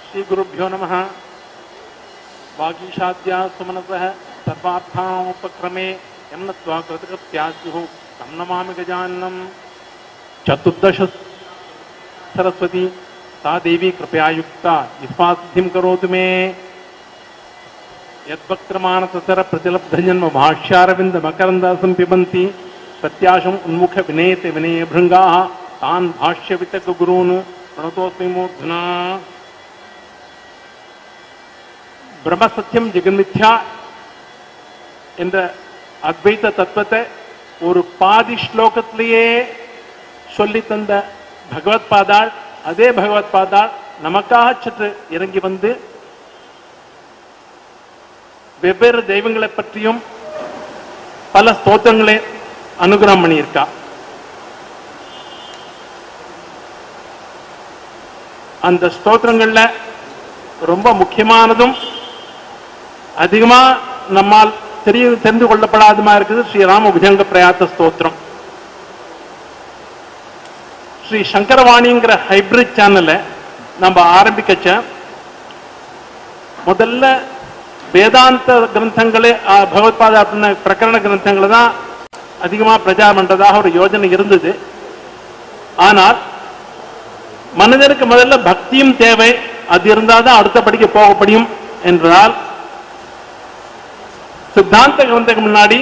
श्री गुरुभ्यो नमः। वागीशाद्या सुमनसः सर्वार्थानुपक्रमे यं नत्वा कृतकृत्यास्युः तं नमामि गजाननं। चतुर्दश सरस्वती सा देवी कृपया युक्ता विश्वासिद्धिं करोतु मे। यद्वक्त्रमानससर प्रतिलब्धजन्म भाष्यारविन्दमकरन्दासं पिबन्ति प्रत्याशम् उन्मुख विनेते विनयभृङ्गाः तान् भाष्यवितकगुरून् प्रणतोऽस्मि मूर्ध्ना। பிரம்மசத்தியம் ஜெகன்மித்யா என்ற அத்வைத தத்துவத்தை ஒரு பாதி ஸ்லோகத்திலேயே சொல்லி தந்த பகவத் பாதாள், அதே பகவத் பாதாள் நமக்காக சற்று இறங்கி வந்து வெவ்வேறு தெய்வங்களை பற்றியும் பல ஸ்தோத்திரங்களை அனுகிரகம் பண்ணியிருக்கா. அந்த ஸ்தோத்திரங்கள்ல ரொம்ப முக்கியமானதும் அதிகமா நம்மால் தெரிந்து கொள்ளப்படாதமா இருக்குது ஸ்ரீராம புஜங்க பிரயாத்த ஸ்தோத்திரம். ஸ்ரீ சங்கரவாணிங்கிற ஹைபிரிட் சேனலை நம்ம ஆரம்பிக்கச்ச முதல்ல வேதாந்த கிரந்தங்களே பகவத்பாத அப்படின்ன பிரகரண கிரந்தங்களை தான் அதிகமா பிரச்சாரம் பண்றதாக ஒரு யோஜனை இருந்தது. ஆனால் மனிதனுக்கு முதல்ல பக்தியும் தேவை, அது இருந்தால்தான் அடுத்தபடிக்கு போக முடியும் என்றால் சித்தாந்த கிரந்தத்துக்கு முன்னாடி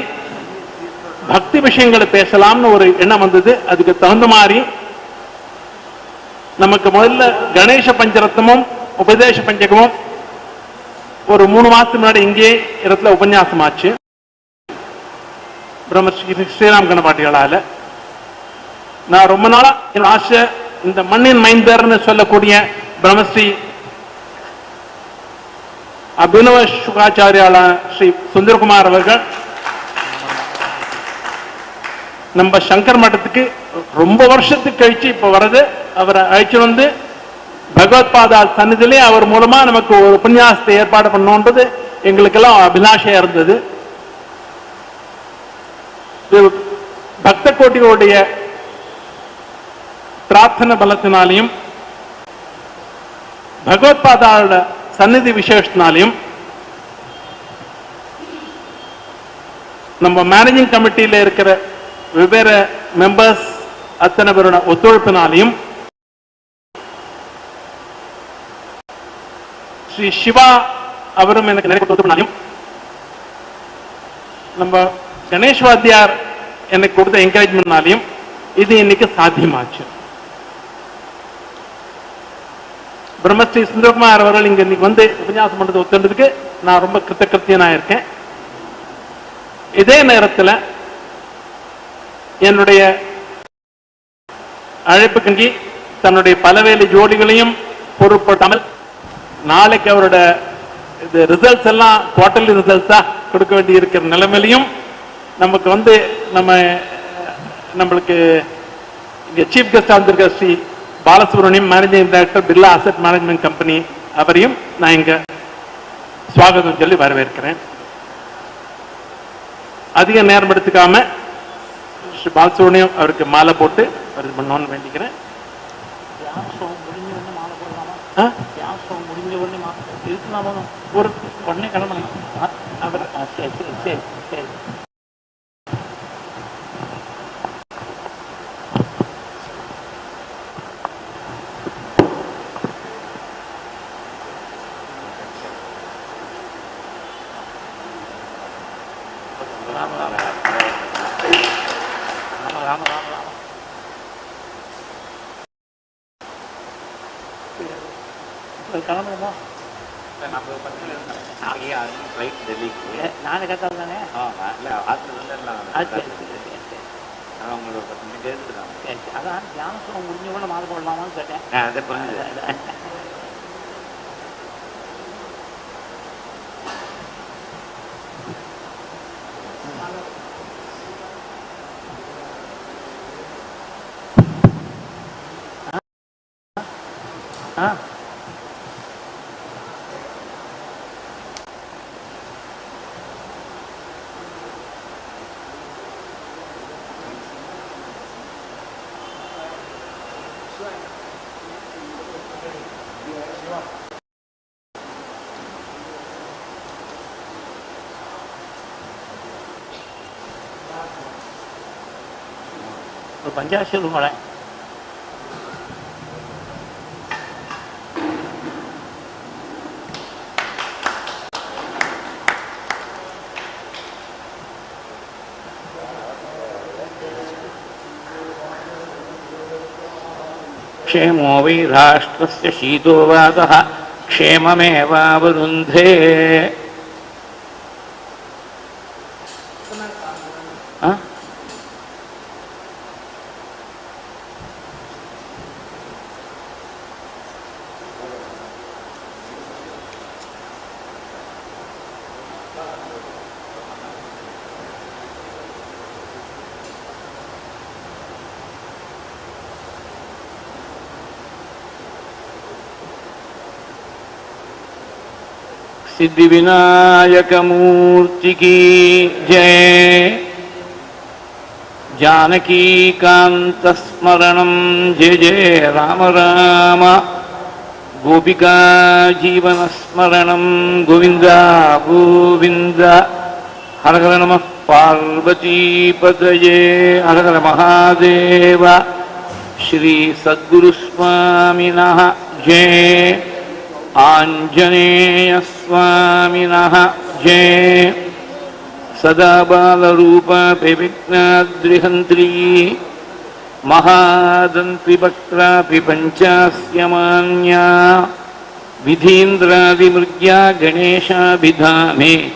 பக்தி விஷயங்களை பேசலாம்னு ஒரு எண்ணம் வந்தது. அதுக்கு தகுந்த மாதிரி நமக்கு முதல்ல கணேச பஞ்சரத்னமும் உபதேச பஞ்சகமும் ஒரு 3 மாசத்துக்கு முன்னாடி இங்கே இடத்துல உபன்யாசம் ஆச்சு பிரம்மஸ்ரீ ஸ்ரீராம் கணபாட்டிகளால. நான் ரொம்ப நாளா என் ஆசை இந்த மண்ணின் மைந்தர்னு சொல்லக்கூடிய பிரம்மஸ்ரீ அபினவ சுகாச்சாரியால ஸ்ரீ சுந்தரகுமார் அவர்கள் நம்ம சங்கர் மட்டத்துக்கு ரொம்ப வருஷத்துக்கு கழிச்சு இப்ப வர்றது, அவரை அழைச்சு வந்து பகவத்பாதால் சன்னிதிலே அவர் மூலமா நமக்கு ஒரு உபன்யாசத்தை ஏற்பாடு பண்ணோன்றது எங்களுக்கெல்லாம் அபிலாஷையா இருந்தது. பக்த கோட்டிகளுடைய பிரார்த்தனை பலத்தினாலையும் பகவத்பாதாவோட சந்நிதி விசேஷத்தினாலையும் நம்ம மேனேஜிங் கமிட்டியில இருக்கிற வெவ்வேறு மெம்பர்ஸ் அத்தனை பேரோட ஒத்துழைப்பினாலையும் ஸ்ரீ சிவா அவரும் எனக்கு நிறைய ஒத்துழைப்பினாலையும் நம்ம கணேஷ் வாத்தியார் எனக்கு கொடுத்த என்கரேஜ்மெண்ட்னாலையும் இது இன்னைக்கு சாத்தியமாச்சு. பிரம்மஸ்ரீ சுந்தரகுமார் அவர்கள் இங்க இன்னைக்கு வந்து உபன்யாசம் பண்றது ஒத்துறதுக்கு நான் ரொம்ப கிருத்தகிருத்தியனா இருக்கேன். இதே நேரத்தில் என்னுடைய அழைப்பு கங்கி தன்னுடைய பலவேலி ஜோடிகளையும் பொருட்படுத்தாமல் நாளைக்கு அவரோட ரிசல்ட்ஸ் எல்லாம் குவார்டர்லி ரிசல்ட்ஸா கொடுக்க வேண்டி இருக்கிற நிலைமையிலையும் நமக்கு வந்து நம்மளுக்கு இங்க சீஃப் கெஸ்டா வந்திருக்க Shri Balasubramaniam managing director Birla asset management company அவரையும் நான் இங்க சுவாகதம் சொல்லி வரவேற்கிறேன். அதிக நேரம் எடுத்துக்காம ஸ்ரீ பாலசுப்ரமணியம் அவருக்கு மாலை போட்டு பண்ணணும்னு வேண்டிக்கிறேன். ஒரு உடனே கிளம்பணும் அவர். சரி சரி சரி. கிளம்புமா நானே கத்தால் தானே அவங்களோட 10 மினிட் எடுத்துக்கலாம். அதான் தியானம் முடிஞ்ச கூட மாலை போடலாமான்னு கேட்டேன். அதை புரிஞ்சுது. பஞ்சாட்சரம் மழை क्षेमो वै राष्ट्रस्य शीतो वातः क्षेममेवावरुन्धे। सिद्धिविनायक मूर्ति की जय। जानकी कांत स्मरणं जय जय राम राम। गोपिका जीवन स्मरणं गोविंद गोविंद। हर हर नमः पार्वती पतये हर हर महादेव। श्री सद्गुरु स्वामिनः जय। आंजनेय स्वामिनः जय। सदा बालरूपापि विघ्नाद्रिहन्त्री महादन्त्रिवक्त्रापि पञ्चास्यमान्या। विधीन्द्रादिमृग्या गणेशाभिधामे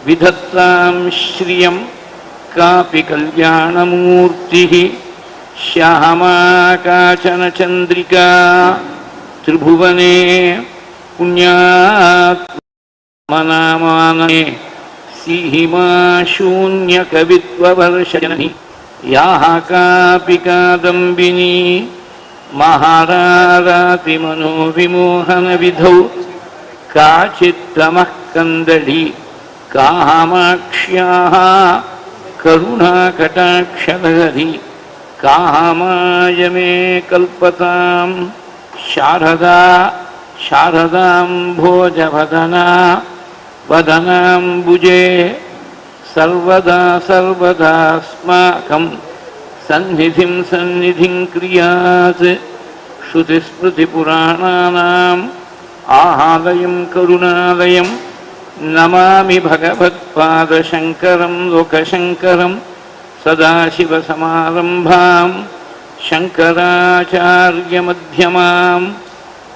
विधत्तां श्रियं कापि कल्याणमूर्तिः। श्यामा काचन चन्द्रिका त्रिभुवने पुण्यात्मनामाने सीमा शून्यकवित्ववर्षजननी। याः कापि कादम्बिनी महारारातिमनोविमोहनविधौ काचित्तमः कन्दली कामाक्ष्याः करुणाकटाक्षलहरी। कामाय मे कल्पतां शारदा शारदाम्भोजवदना वदनाम्बुजे। सर्वदा सर्वदास्माकं सन्निधिं सन्निधिं क्रियात्। श्रुतिस्मृतिपुराणानाम् आलयं करुणालयं नमामि भगवत्पादशङ्करं लोकशङ्करं। सदाशिवसमारम्भां शङ्कराचार्यमध्यमाम्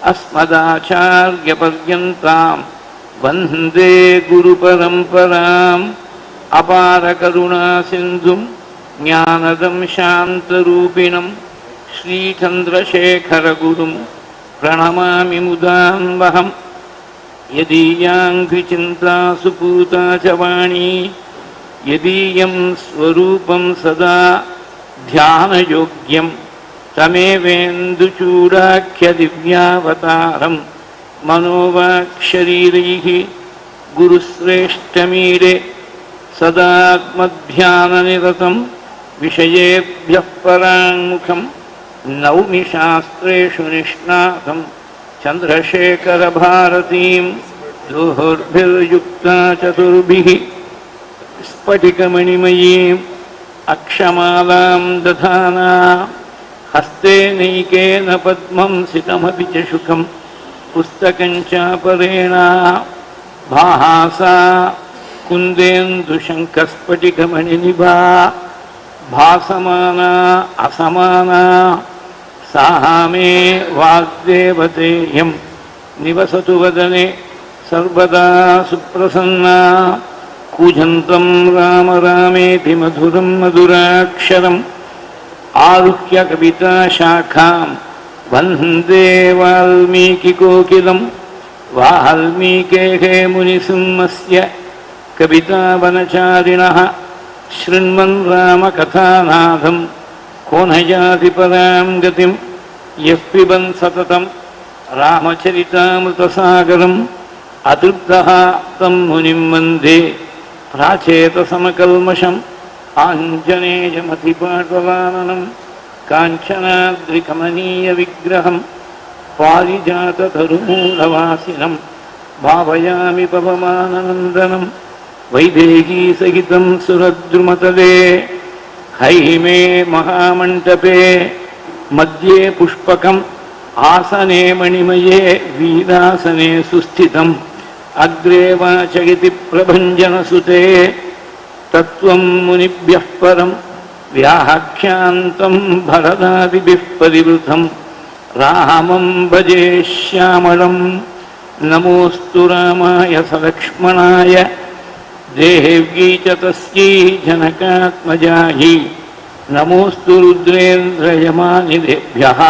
अस्मदाचार्यपर्यन्तां वन्दे गुरुपरम्पराम्। अपारकरुणासिन्धुं ज्ञानदं शान्तरूपिणं श्रीचन्द्रशेखरगुरुं प्रणमामि मुदान्वहं। यदीयाङ्घ्रिचिन्ता सुपूता च वाणी यदीयं स्वरूपं सदा ध्यानयोग्यं तमेवेन्दुचूडाख्यदिव्यावतारं मनोवाक्शरीरैः गुरुश्रेष्ठमीरे सदात्मध्याननिरतं विषयेभ्यः पराङ्मुखं नौमि शास्त्रेषु निष्णातं चन्द्रशेखरभारतीं दोर्भिर्युक्ता चतुर्भिः स्फटिकमणिमयीम् अक्षमालां दधाना। हस्ते नैकेन पद्मं सितमपि च शुकं पुस्तकं चापरेण भासा कुन्देन्दुशङ्खस्फटिकमणिनिभा भासमाना असमाना। सा मे वाग्देवतेयं निवसतु वदने सर्वदा सुप्रसन्ना। कूजन्तं राम रामेति मधुरं मधुराक्षरम् आरुह्य कविताशाखां वन्दे वाल्मीकिकोकिलं। वाल्मीकेः मुनिसिंहस्य कवितावनचारिणः शृण्वन् रामकथानादं को न याति परां गतिं। यः पिबन् सततं रामचरितामृतसागरम् अतृप्तः तं मुनिं वन्दे प्राचेतसमकल्मषम्। आञ्जनेयमतिपाटलाननं काञ्चनाद्रिकमनीयविग्रहं पारिजाततरुमूलवासिनं भावयामि पवमाननन्दनं वैदेही सहितं सुरद्रुमतले हैमे महामण्डपे मध्ये पुष्पकम् आसने मणिमये वीरासने सुस्थितम् अग्रे वाचयति प्रभञ्जनसुते तत्त्वं मुनिभ्यः परं व्याख्यान्तं भरदादिभिः परिवृतं रामं भजे श्यामलं नमोऽस्तु रामाय सलक्ष्मणाय देव्यै च तस्यै जनकात्मजायै नमोऽस्तु रुद्रेन्द्रयमानिदेभ्यः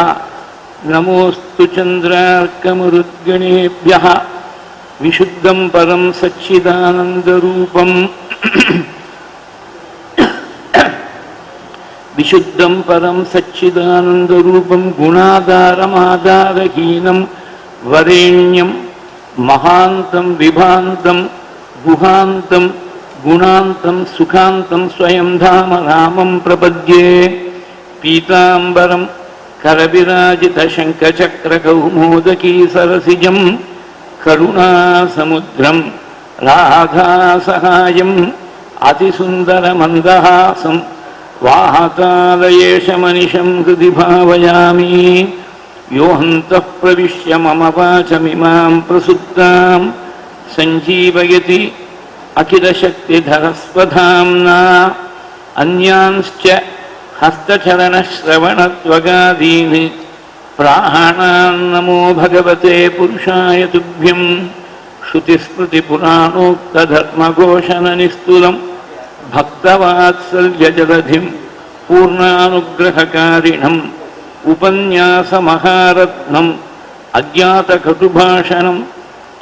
नमोऽस्तु चन्द्रार्कमरुद्गणेभ्यः विशुद्धं परं सच्चिदानन्दरूपम् विशुद्धं परं सच्चिदानन्दरूपं गुणाधारमाधारहीनं वरेण्यं महान्तं विभान्तं गुहान्तं गुणान्तं सुखान्तं स्वयं धाम रामं प्रपद्ये पीताम्बरं करविराजितशङ्खचक्रकौमोदकी सरसिजं करुणासमुद्रं राधासहायम् अतिसुन्दरमन्दहासं वाहतालयेशमनिशं हृदि भावयामि योऽन्तः प्रविश्य मम वाचमिमां प्रसुप्तां सञ्जीवयति अखिलशक्तिधरस्वधाम्ना अन्यांश्च हस्तचरणश्रवणत्वगादीनि प्राणान् नमो भगवते पुरुषाय तुभ्यं श्रुतिस्मृतिपुराणोक्तधर्मघोषणनिस्तुलं भक्तवात्सल्यजलधिं पूर्णानुग्रहकारिणम् उपन्यासमहारत्नम् अज्ञातकटुभाषणम्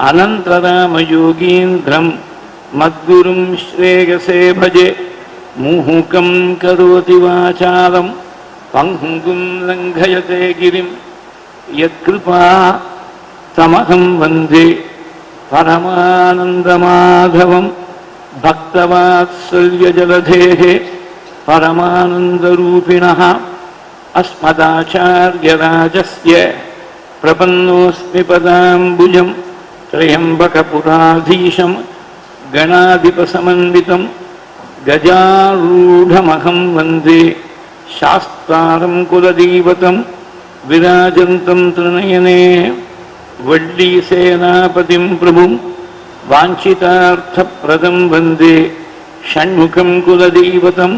अनन्तरामयोगीन्द्रं मद्गुरुं श्रेयसे भजे मुहुकं करोति वाचालं पङ्गुं लङ्घयते गिरिं यत्कृपा तमहं वन्दे परमानन्दमाधवं भक्तवात्सल्यजलधेः परमानन्दरूपिणः अस्मदाचार्यराजस्य प्रपन्नोऽस्मि पदाम्बुजं त्र्यम्बकपुराधीशं गणाधिपसमन्वितं गजारूढमहं वन्दे शास्तारं कुलदैवतं विराजन्तं त्रिनयने वल्लीसेनापतिं प्रभुं वाञ्छितार्थप्रदं वन्दे षण्मुखं कुलदैवतं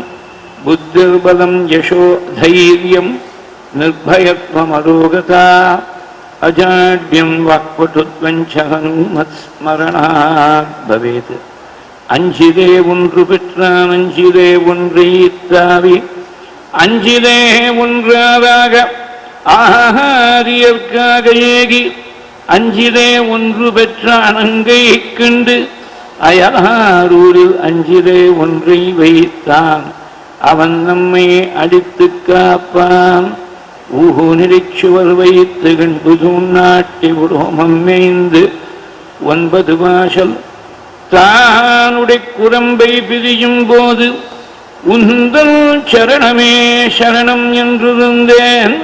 बुद्धिर्बलं यशो धैर्यं निर्भयत्वमरोगता अजाड्यं वाक्पटुत्वं च हनुमत्स्मरणात् भवेत् அஞ்சிலே ஒன்று பெற்றான் அஞ்சிலே ஒன்றை தாவி அஞ்சிலே ஒன்றாதாக ஆகாரியற்காக ஏகி அஞ்சிலே ஒன்று பெற்றான் அங்கை கண்டு அயலாரூரில் அஞ்சிலே ஒன்றை வைத்தான் அவன் நம்மை அடித்து காப்பான் ஊஹு நிலைச்சுவர் வைத்து கண்புதும் நாட்டி உரோமம் மேய்ந்து 9 வாசல் தானுடைய குரம்பை பிரியும் போது உந்தல் சரணமே சரணம் என்றிருந்தேன்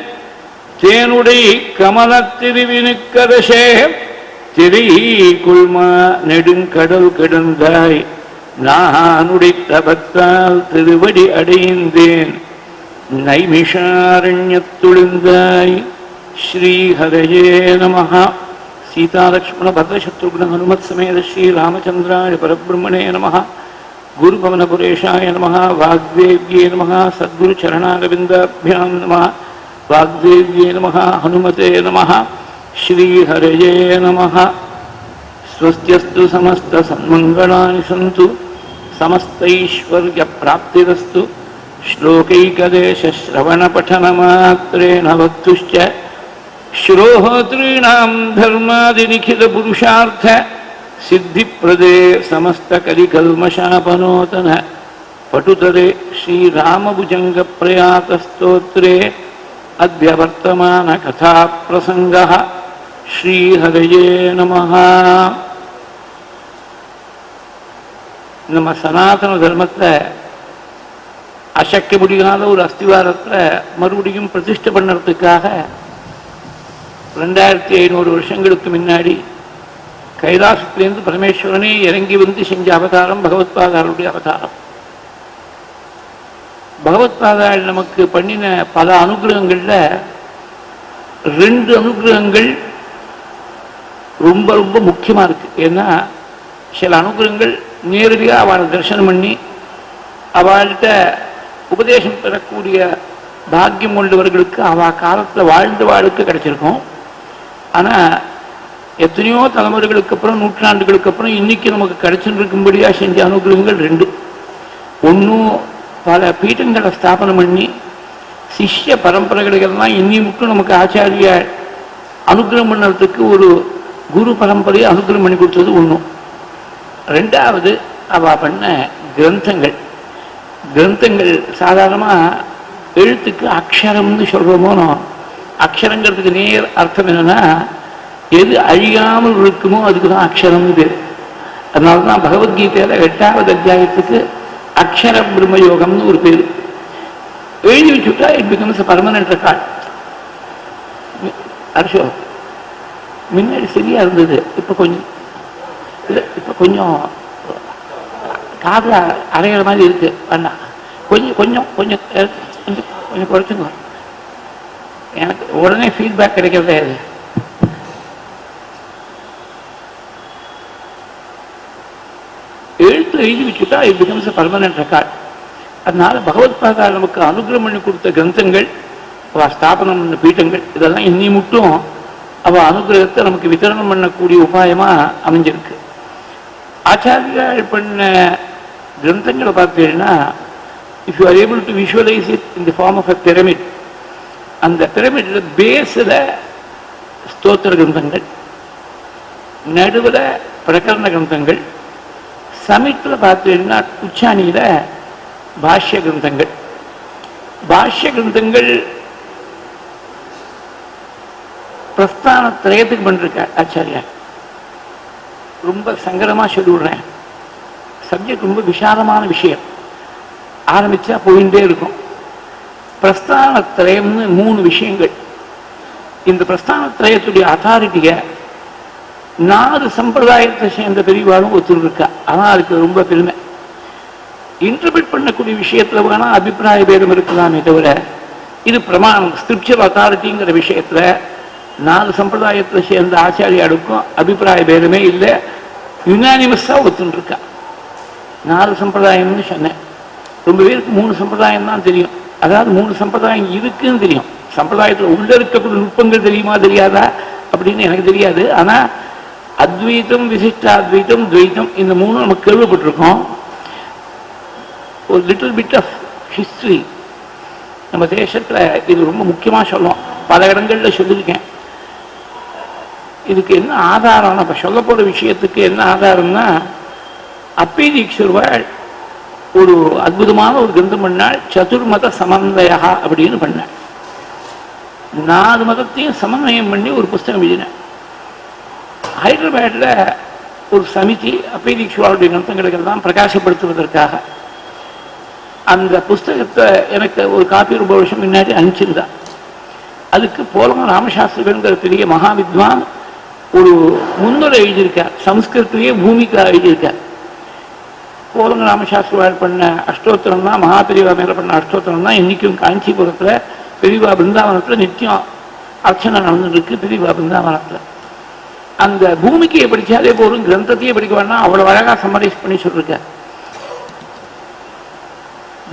தேனுடைய கமலத்திருவினுக்கரசே திரை கொள்மா நெடுங்கடல் கிடந்தாய் நானுடைய தபத்தால் திருவடி அடைந்தேன் நைமிஷாரண்யத்துளிந்தாய் ஸ்ரீஹரயே நமஹ सीतालक्ष्मण भद्रशत्रुघ्न हनुमत् समेत श्री रामचंद्राय परब्रह्मणे नमः गुरुपवनपुरेशाय नमः वाग्देव्ये नमः सद्गुरुचरणारविन्दाभ्यां नमः वाग्देव्ये नमः हनुमते नमः श्रीहरये नमः स्वस्त्यस्तु समस्तसन्मङ्गलानि सन्तु समस्तैश्वर्यप्राप्तिरस्तु श्लोकैकदेशश्रवणपठनमात्रेण वक्तुश्च श्रोहोतॄणां धर्मादिनिखिलपुरुषार्थ सिद्धिप्रदे समस्तकलिकल्मषापनोतन पटुतरे श्रीरामभुजङ्गप्रयातस्तोत्रे अद्य वर्तमानकथाप्रसङ्गः श्रीहरये नमः நம்ம சனாதன தர்மத்தை அசைக்க முடியாத ஒரு அஸ்திவாரத்தை மறுபடியும் பிரதிஷ்டை பண்ணுறதுக்காக 2500 வருஷங்களுக்கு முன்னாடி கைலாசத்திலிருந்து பரமேஸ்வரனே இறங்கி வந்து செஞ்ச அவதாரம் பகவத்பாதாருடைய அவதாரம். பகவத்பாதாள் நமக்கு பண்ணின பல அனுகிரகங்கள்ல 2 அனுகிரகங்கள் ரொம்ப ரொம்ப முக்கியமா இருக்கு. ஏன்னா சில அனுகிரகங்கள் நேரடியாக அவளை தரிசனம் பண்ணி அவள்கிட்ட உபதேசம் பெறக்கூடிய பாக்கியம் கொண்டவர்களுக்கு அவ காலத்தில் வாழ்ந்தவாளுக்கு கிடைச்சிருக்கும். ஆனால் எத்தனையோ தலைமுறைகளுக்கு அப்புறம் நூற்றாண்டுகளுக்கு அப்புறம் இன்னைக்கு நமக்கு கிடைச்சிருக்கும்படியா செஞ்ச அனுகிரகங்கள் 2. ஒன்றும் பல பீட்டங்களை ஸ்தாபனம் பண்ணி சிஷ்ய பரம்பரைகளெல்லாம் இன்னி மட்டும் நமக்கு ஆச்சாரிய அனுகிரகம் பண்ணுறதுக்கு ஒரு குரு பரம்பரையை அனுகிரகம் பண்ணி கொடுத்தது ஒன்றும். 2வது அவ பண்ண கிரந்தங்கள். கிரந்தங்கள் சாதாரணமாக எழுத்துக்கு அக்ஷரம்னு சொல்கிறோமோ, அக்ஷரங்கிறதுக்கு நேர் அர்த்தம் என்னன்னா எது அழியாமல் இருக்குமோ அதுக்கு தான் அக்ஷரம்னு பேர். அதனால தான் பகவத்கீதையில் 8வது அத்தியாயத்துக்கு அக்ஷர பிரம்மயோகம்னு ஒரு பேர். எழுதி வச்சுட்டா இட் பிகம்ஸ் பர்மனன்ட் ரெக்கார்ட். அரசோ முன்னாடி சரியா இருந்தது, இப்போ கொஞ்சம் காதில் அரைகிற மாதிரி இருக்கு. வேண்டாம், கொஞ்சம் கொஞ்சம் கொஞ்சம் கொஞ்சம் குறைச்சுங்க. எனக்கு உடனே ஃபீட்பேக் கிடைக்கிறதே அது. எழுத்து எழுதி வச்சுட்டா இட் பிகம்ஸ் பர்மனன்ட் ரெக்கார்ட். அதனால பகவத்பாதா நமக்கு அனுகிரகம் பண்ணி கொடுத்த கிரந்தங்கள், அவ ஸ்தாபனம் பண்ண பீட்டங்கள், இதெல்லாம் இன்னி மட்டும் அவ அனுகிரகத்தை நமக்கு வித்தரணம் பண்ணக்கூடிய உபாயமா அமைஞ்சிருக்கு. ஆச்சாரியால் பண்ண கிரந்தங்களை பார்த்தீங்கன்னா, if you are able to visualise it in the form of a pyramid, அந்த பிரமிட்ல பேஸில் ஸ்தோத்திர கிரந்தங்கள், நடுவில் பிரகரண கிரந்தங்கள், சமிட்டில் பார்த்தீங்கன்னா உச்சாணியில் பாஷ்ய கிரந்தங்கள். பாஷ்ய கிரந்தங்கள் பிரஸ்தான திரயத்துக்கு பண்ணிருக்க ஆச்சாரியா. ரொம்ப சங்கரமாக சொல்லிவிடுறேன், சப்ஜெக்ட் ரொம்ப விசாலமான விஷயம், ஆரம்பிச்சா போயிட்டே இருக்கும். பிரஸ்தான திரயம்னு 3 விஷயங்கள். இந்த பிரஸ்தான திரயத்துடைய அத்தாரிட்டியை 4 சம்பிரதாயத்தை சேர்ந்த பெரியவாளும் ஒத்துருக்கா. ஆனால் அதுக்கு ரொம்ப பெருமை. இன்டர்பிரட் பண்ணக்கூடிய விஷயத்துல வேணா அபிப்பிராய பேதம் இருக்கலாமே தவிர, இது பிரமாணம் ஸ்கிரிப்சர் அத்தாரிட்டிங்கிற விஷயத்துல 4 சம்பிரதாயத்தை சேர்ந்த ஆச்சாரியாளுக்கும் அபிப்பிராய பேதமே இல்லை, யுனானிமஸா ஒத்துருக்கா. 4 சம்பிரதாயம்னு சொன்னேன். ரொம்ப பேருக்கு 3 சம்பிரதாயம் தான் தெரியும். அதாவது 3 சம்பிரதாயம் இருக்குன்னு தெரியும். சம்பிரதாயத்தில் உள்ள இருக்கக்கூடிய நுட்பங்கள் தெரியுமா தெரியாதா அப்படின்னு எனக்கு தெரியாது. ஆனா அத்வைத்தம், விசிஷ்டாத்வைத்தம், துவைத்தம், இந்த 3 நமக்கு கேள்விப்பட்டிருக்கோம். ஒரு லிட்டில் பிட் ஆஃப் ஹிஸ்டரி நம்ம தேசத்துல இது ரொம்ப முக்கியமா சொல்லுவோம். பல இடங்கள்ல சொல்லியிருக்கேன். இதுக்கு என்ன ஆதாரம், நம்ம சொல்ல போற விஷயத்துக்கு என்ன ஆதாரம்னா, அப்பே தீக்ஷர் ஒரு அற்புதமான ஒரு கிரந்தம் பண்ணால், சதுர்மத சமன்வயா அப்படின்னு பண்ணாள். 4 மதத்தையும் சமன்வயம் பண்ணி ஒரு புஸ்தகம் எழுதினேன். ஹைதராபாத்ல ஒரு சமிதி அப்பே தீக்ஷருடைய கிரந்தங்களுக்கு எல்லாம் பிரகாசப்படுத்துவதற்காக அந்த புஸ்தகத்தை எனக்கு ஒரு காப்பி ரொம்ப வருஷம் முன்னாடி அனுப்பிச்சிருந்தா. அதுக்கு போலங்க ராமசாஸ்திரிகள்ங்கிற பெரிய மகாவித்வான் ஒரு முன்னுரை எழுதியிருக்கார். சம்ஸ்கிருத்திலேயே பூமிகா எழுதியிருக்கார். போலங்க ராமசாஸ்திரிவாள் பண்ண அஷ்டோத்திரம் தான், மகாபெரிவா மேல பண்ண அஷ்டோத்திரம் தான் இன்னைக்கும் காஞ்சிபுரத்துல பெரியவா பிருந்தாவனத்துல நித்தியம் அர்ச்சனை நடந்துட்டு இருக்கு. பெரியவா பிருந்தாவனத்துல அந்த பூமிக்கையை படிச்சாலே போதும், கிரந்தத்தையே படிக்க வேண்டாம், அவ்வளவு அழகா சம்மரைஸ் பண்ணி சொல்லிருக்க.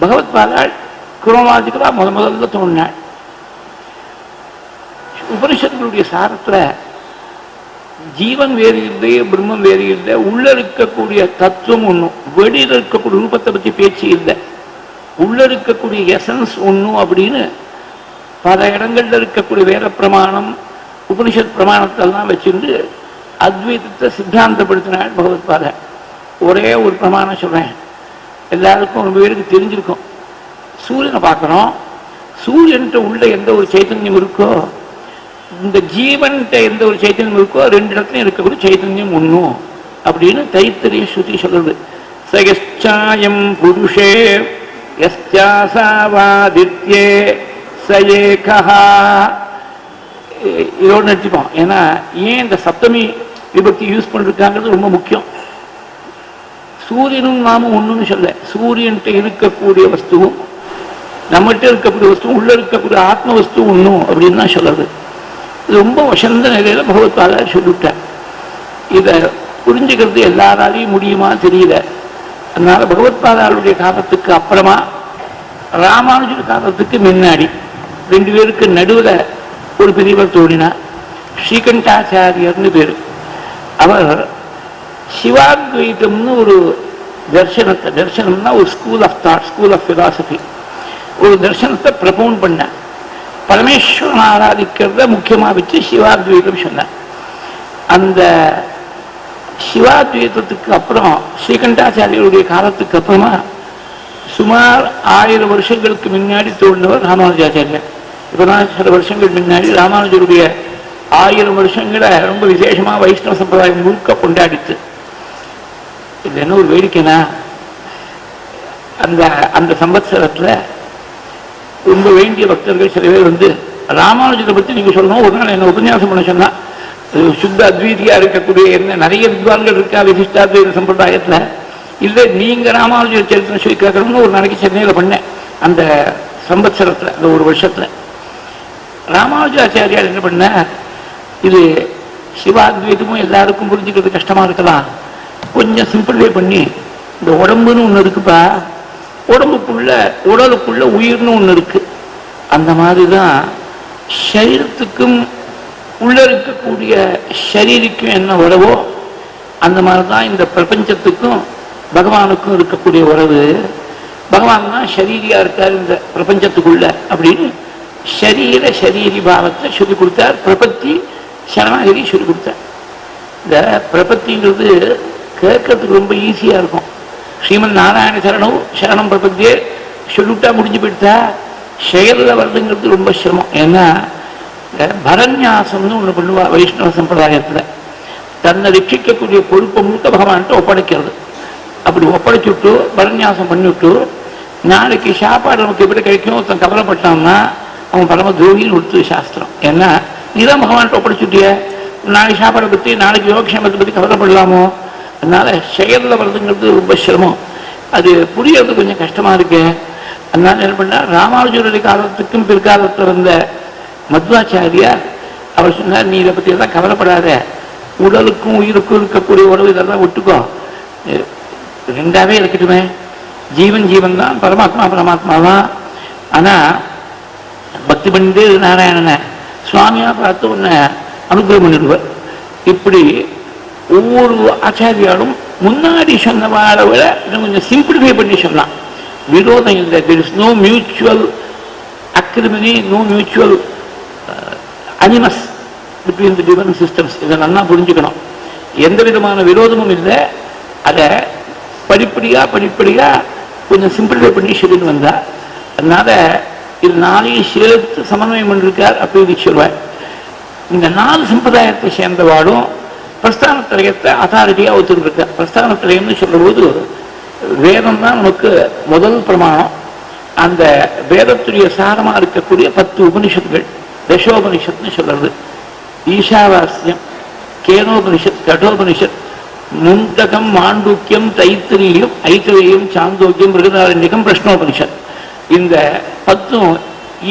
பகவத்பாதாள் குரோமாதிகளா முதல்ல தோன்றினாள். உபனிஷத்துடைய சாரத்துல ஜீவன் வேறு இல்லை, பிரம்மம் வேறு இல்லை, உள்ள இருக்கக்கூடிய தத்துவம் ஒண்ணும், வெளியில் இருக்கக்கூடிய ரூபத்தை பற்றி பேச்சு இல்லை, உள்ள இருக்கக்கூடிய எசன்ஸ் ஒண்ணும் அப்படின்னு பல இடங்கள்ல இருக்கக்கூடிய வேத பிரமாணம், உபனிஷத் பிரமாணத்தெல்லாம் வச்சிருந்து அத்வைதத்தை சித்தாந்தப்படுத்தினாள் பகவத்பாதை. ஒரே ஒரு பிரமாணம் சொல்றேன், எல்லாருக்கும் ரொம்ப பேருக்கு தெரிஞ்சிருக்கும். சூரியனை பார்க்கிறோம், சூரியன்ட்ட உள்ள எந்த ஒரு சைத்தன்யம் இருக்கோ, இந்த ஜீவன்கிட்ட எந்த ஒரு சைத்தன்யம் இருக்கோ, 2 இடத்துலையும் இருக்கக்கூடிய சைத்தன்யம் ஒண்ணும் அப்படின்னு தைத்திரிய ஸ்ருதி சொல்றது. சயச்சாயம் புருஷே யஸ்யாசாவாதித்யே சயேகா. இதோடு நிறுத்திப்போம். ஏன்னா ஏன் இந்த சப்தமி விபக்தி யூஸ் பண்ணிருக்காங்கிறது ரொம்ப முக்கியம். சூரியனும் நாமும் ஒண்ணுன்னு சொல்ல, சூரியன்கிட்ட இருக்கக்கூடிய வஸ்துவும் நம்மகிட்ட இருக்கக்கூடிய வஸ்துவும் உள்ள இருக்கக்கூடிய ஆத்ம வஸ்து ஒண்ணும் அப்படின்னு தான் சொல்றது. இது ரொம்ப வசந்த நிலையில பகவத்பாதர் சொல்லிவிட்டார். இதை புரிஞ்சுக்கிறது எல்லாராலையும் முடியுமா தெரியல. அதனால பகவத்பாதாருடைய காலத்துக்கு அப்புறமா ராமானுஜர் காலத்துக்கு முன்னாடி 2 பேருக்கு நடுவில் ஒரு பெரியவர் தோன்றினார். ஸ்ரீகண்டாச்சாரியர்னு பேரு. அவர் சிவாத்வைத்தம்னு ஒரு தர்சனம்னா ஒரு school of thought, school of philosophy, ஒரு தர்சனத்தை ப்ரப்போன் பண்ண, பரமேஸ்வரன் ஆராதிக்கிறத முக்கியமா வச்சு சிவாத்வைத்தம் சொன்னார். அந்த சிவாத்வைத்தத்துக்கு அப்புறம் ஸ்ரீகண்டாச்சாரியருடைய காலத்துக்கு அப்புறமா சுமார் 1000 வருஷங்களுக்கு முன்னாடி தோன்றினவர் ராமானுஜாச்சாரியர். இப்பதான் சில வருஷங்கள் முன்னாடி ராமானுஜருடைய 1000 வருஷங்களை ரொம்ப விசேஷமா வைஷ்ணவ சம்பிரதாயம் முழுக்க கொண்டாடித்து. இது என்ன ஒரு வேடிக்கைனா, அந்த சம்பத்சரத்துல ரொம்ப வேண்டிய பக்தர்கள் சில பேர் வந்து ராமானுஜத்தை பத்தி நீங்க சொல்லணும், ஒரு நாள் என்ன உபன்யாசம் பண்ண சொன்னா, சுத்த அத்வீதியா இருக்கக்கூடிய என்ன நிறைய வித்வான்கள் இருக்கா விசிஷ்டாத்வைத சம்பிரதாயத்துல, இல்ல நீங்க ராமானுஜர் சரித்திரம் சொல்லி கேட்கணும்னு ஒரு நாளைக்கு சென்னையில பண்ணேன். அந்த சம்பத்சரத்துல அந்த ஒரு வருஷத்துல ராமானுஜாச்சாரியார் என்ன பண்ண, இது சிவாத்வைதமும் எல்லாருக்கும் புரிஞ்சுக்கிறது கஷ்டமா இருக்கலாம், கொஞ்சம் சிம்பிளிஃபை பண்ணி இந்த உடம்புன்னு ஒண்ணு இருக்குப்பா, உடலுக்குள்ள உயிர்னு ஒண்ணு இருக்கு, அந்த மாதிரிதான் சரீரத்துக்கும் உள்ள இருக்கக்கூடிய சரீரிக்கும் என்ன உறவோ அந்த மாதிரிதான் இந்த பிரபஞ்சத்துக்கும் பகவானுக்கும் இருக்கக்கூடிய உறவு. பகவான் தான் சரீரியா இருக்கார் இந்த பிரபஞ்சத்துக்குள்ள அப்படின்னு சரீரி பாவத்தை சொல்லி கொடுத்தார். பிரபத்தி சரணாகதி சொல்லி கொடுத்தார். இந்த பிரபத்திங்கிறது கேட்கறதுக்கு ரொம்ப ஈஸியா இருக்கும். ஸ்ரீமன் நாராயண சரணம் பிரபத்தியே சொல்லிவிட்டா முடிஞ்சு போயிட்டா, செயல்ல வருதுங்கிறது ரொம்ப சிரமம். ஏன்னா பரநியாசம்னு ஒண்ணு பண்ணுவா வைஷ்ணவ சம்பிரதாயத்துல, தன்னை ரட்சிக்கக்கூடிய பொறுப்பை முழுக்க பகவான்கிட்ட ஒப்படைக்கிறது. அப்படி ஒப்படைச்சுட்டு பரநியாசம் பண்ணிவிட்டு நாளைக்கு சாப்பாடு நமக்கு எப்படி கிடைக்கும் ஒருத்தன் கவலைப்பட்டான்னா அவன் பரம துரோகின்னு கொடுத்து சாஸ்திரம். ஏன்னா நீதான் பகவான்கிட்ட ஒப்படைச்சுட்டிய, நாளைக்கு சாப்பாடை பற்றி நாளைக்கு யோகக்ஷேமத்தை பற்றி கவலைப்படலாமோ? அதனால செயல்ல வருதுங்கிறது ரொம்ப சிரமம், அது புரியறது கொஞ்சம் கஷ்டமா இருக்கு. அதனால என்ன பண்ணா, ராமானுஜருடைய காலத்துக்கும் பிற்காலத்தில் வந்த மத்வாச்சாரியார் அவர் சொன்னார், நீ இதை பற்றி எல்லாம் கவலைப்படாத, உடலுக்கும் உயிருக்கும் இருக்கக்கூடிய உறவு இதெல்லாம் விட்டுக்கோ, 2ஆவே இருக்கட்டுமே, ஜீவன் தான், பரமாத்மா தான். ஆனா பக்தி பண்ணிட்டு நாராயணனை சுவாமியா பார்த்து உன்னை அனுகிரகம் பண்ணிடுவார். இப்படி ஒவ்வொரு ஆச்சாரியாலும் முன்னாடி சொன்னவாளை விட கொஞ்சம் சிம்பிளிஃபை பண்ணி சொல்லலாம். விரோதம் இல்லை, there is no mutual acrimony, no mutual animus between the different systems. இதை நல்லா புரிஞ்சுக்கணும். எந்த விதமான விரோதமும் இல்லை, அதை படிப்படியா கொஞ்சம் சிம்பிளிஃபை பண்ணி சொல்லிட்டு வந்தா. அதனால இது 4ஐயும் சேர்த்து சமன்வயம் பண்ணிருக்கார். அப்படி சொல்வார். இந்த 4 சம்பிரதாயத்தை சேர்ந்தவாடும் பிரஸ்தானத்திரயத்தை அத்தாரிட்டியா ஒத்துருக்க. பிரஸ்தானத்திரயம்னு சொல்லும்போது வேதம் தான் நமக்கு முதல் பிரமாணம். அந்த வேதத்துடைய சாரமா இருக்கக்கூடிய 10 உபனிஷத்துகள், தசோபனிஷத்னு சொல்றது. ஈஷாவாஸ்யம், கேனோபனிஷத், கடோபனிஷத், முண்டகம், மாண்டூக்கியம், தைத்திரியம், ஐத்திரேயம், சாந்தோக்கியம், மிருகதாரண்யகம், பிரஷ்னோபனிஷத். இந்த 10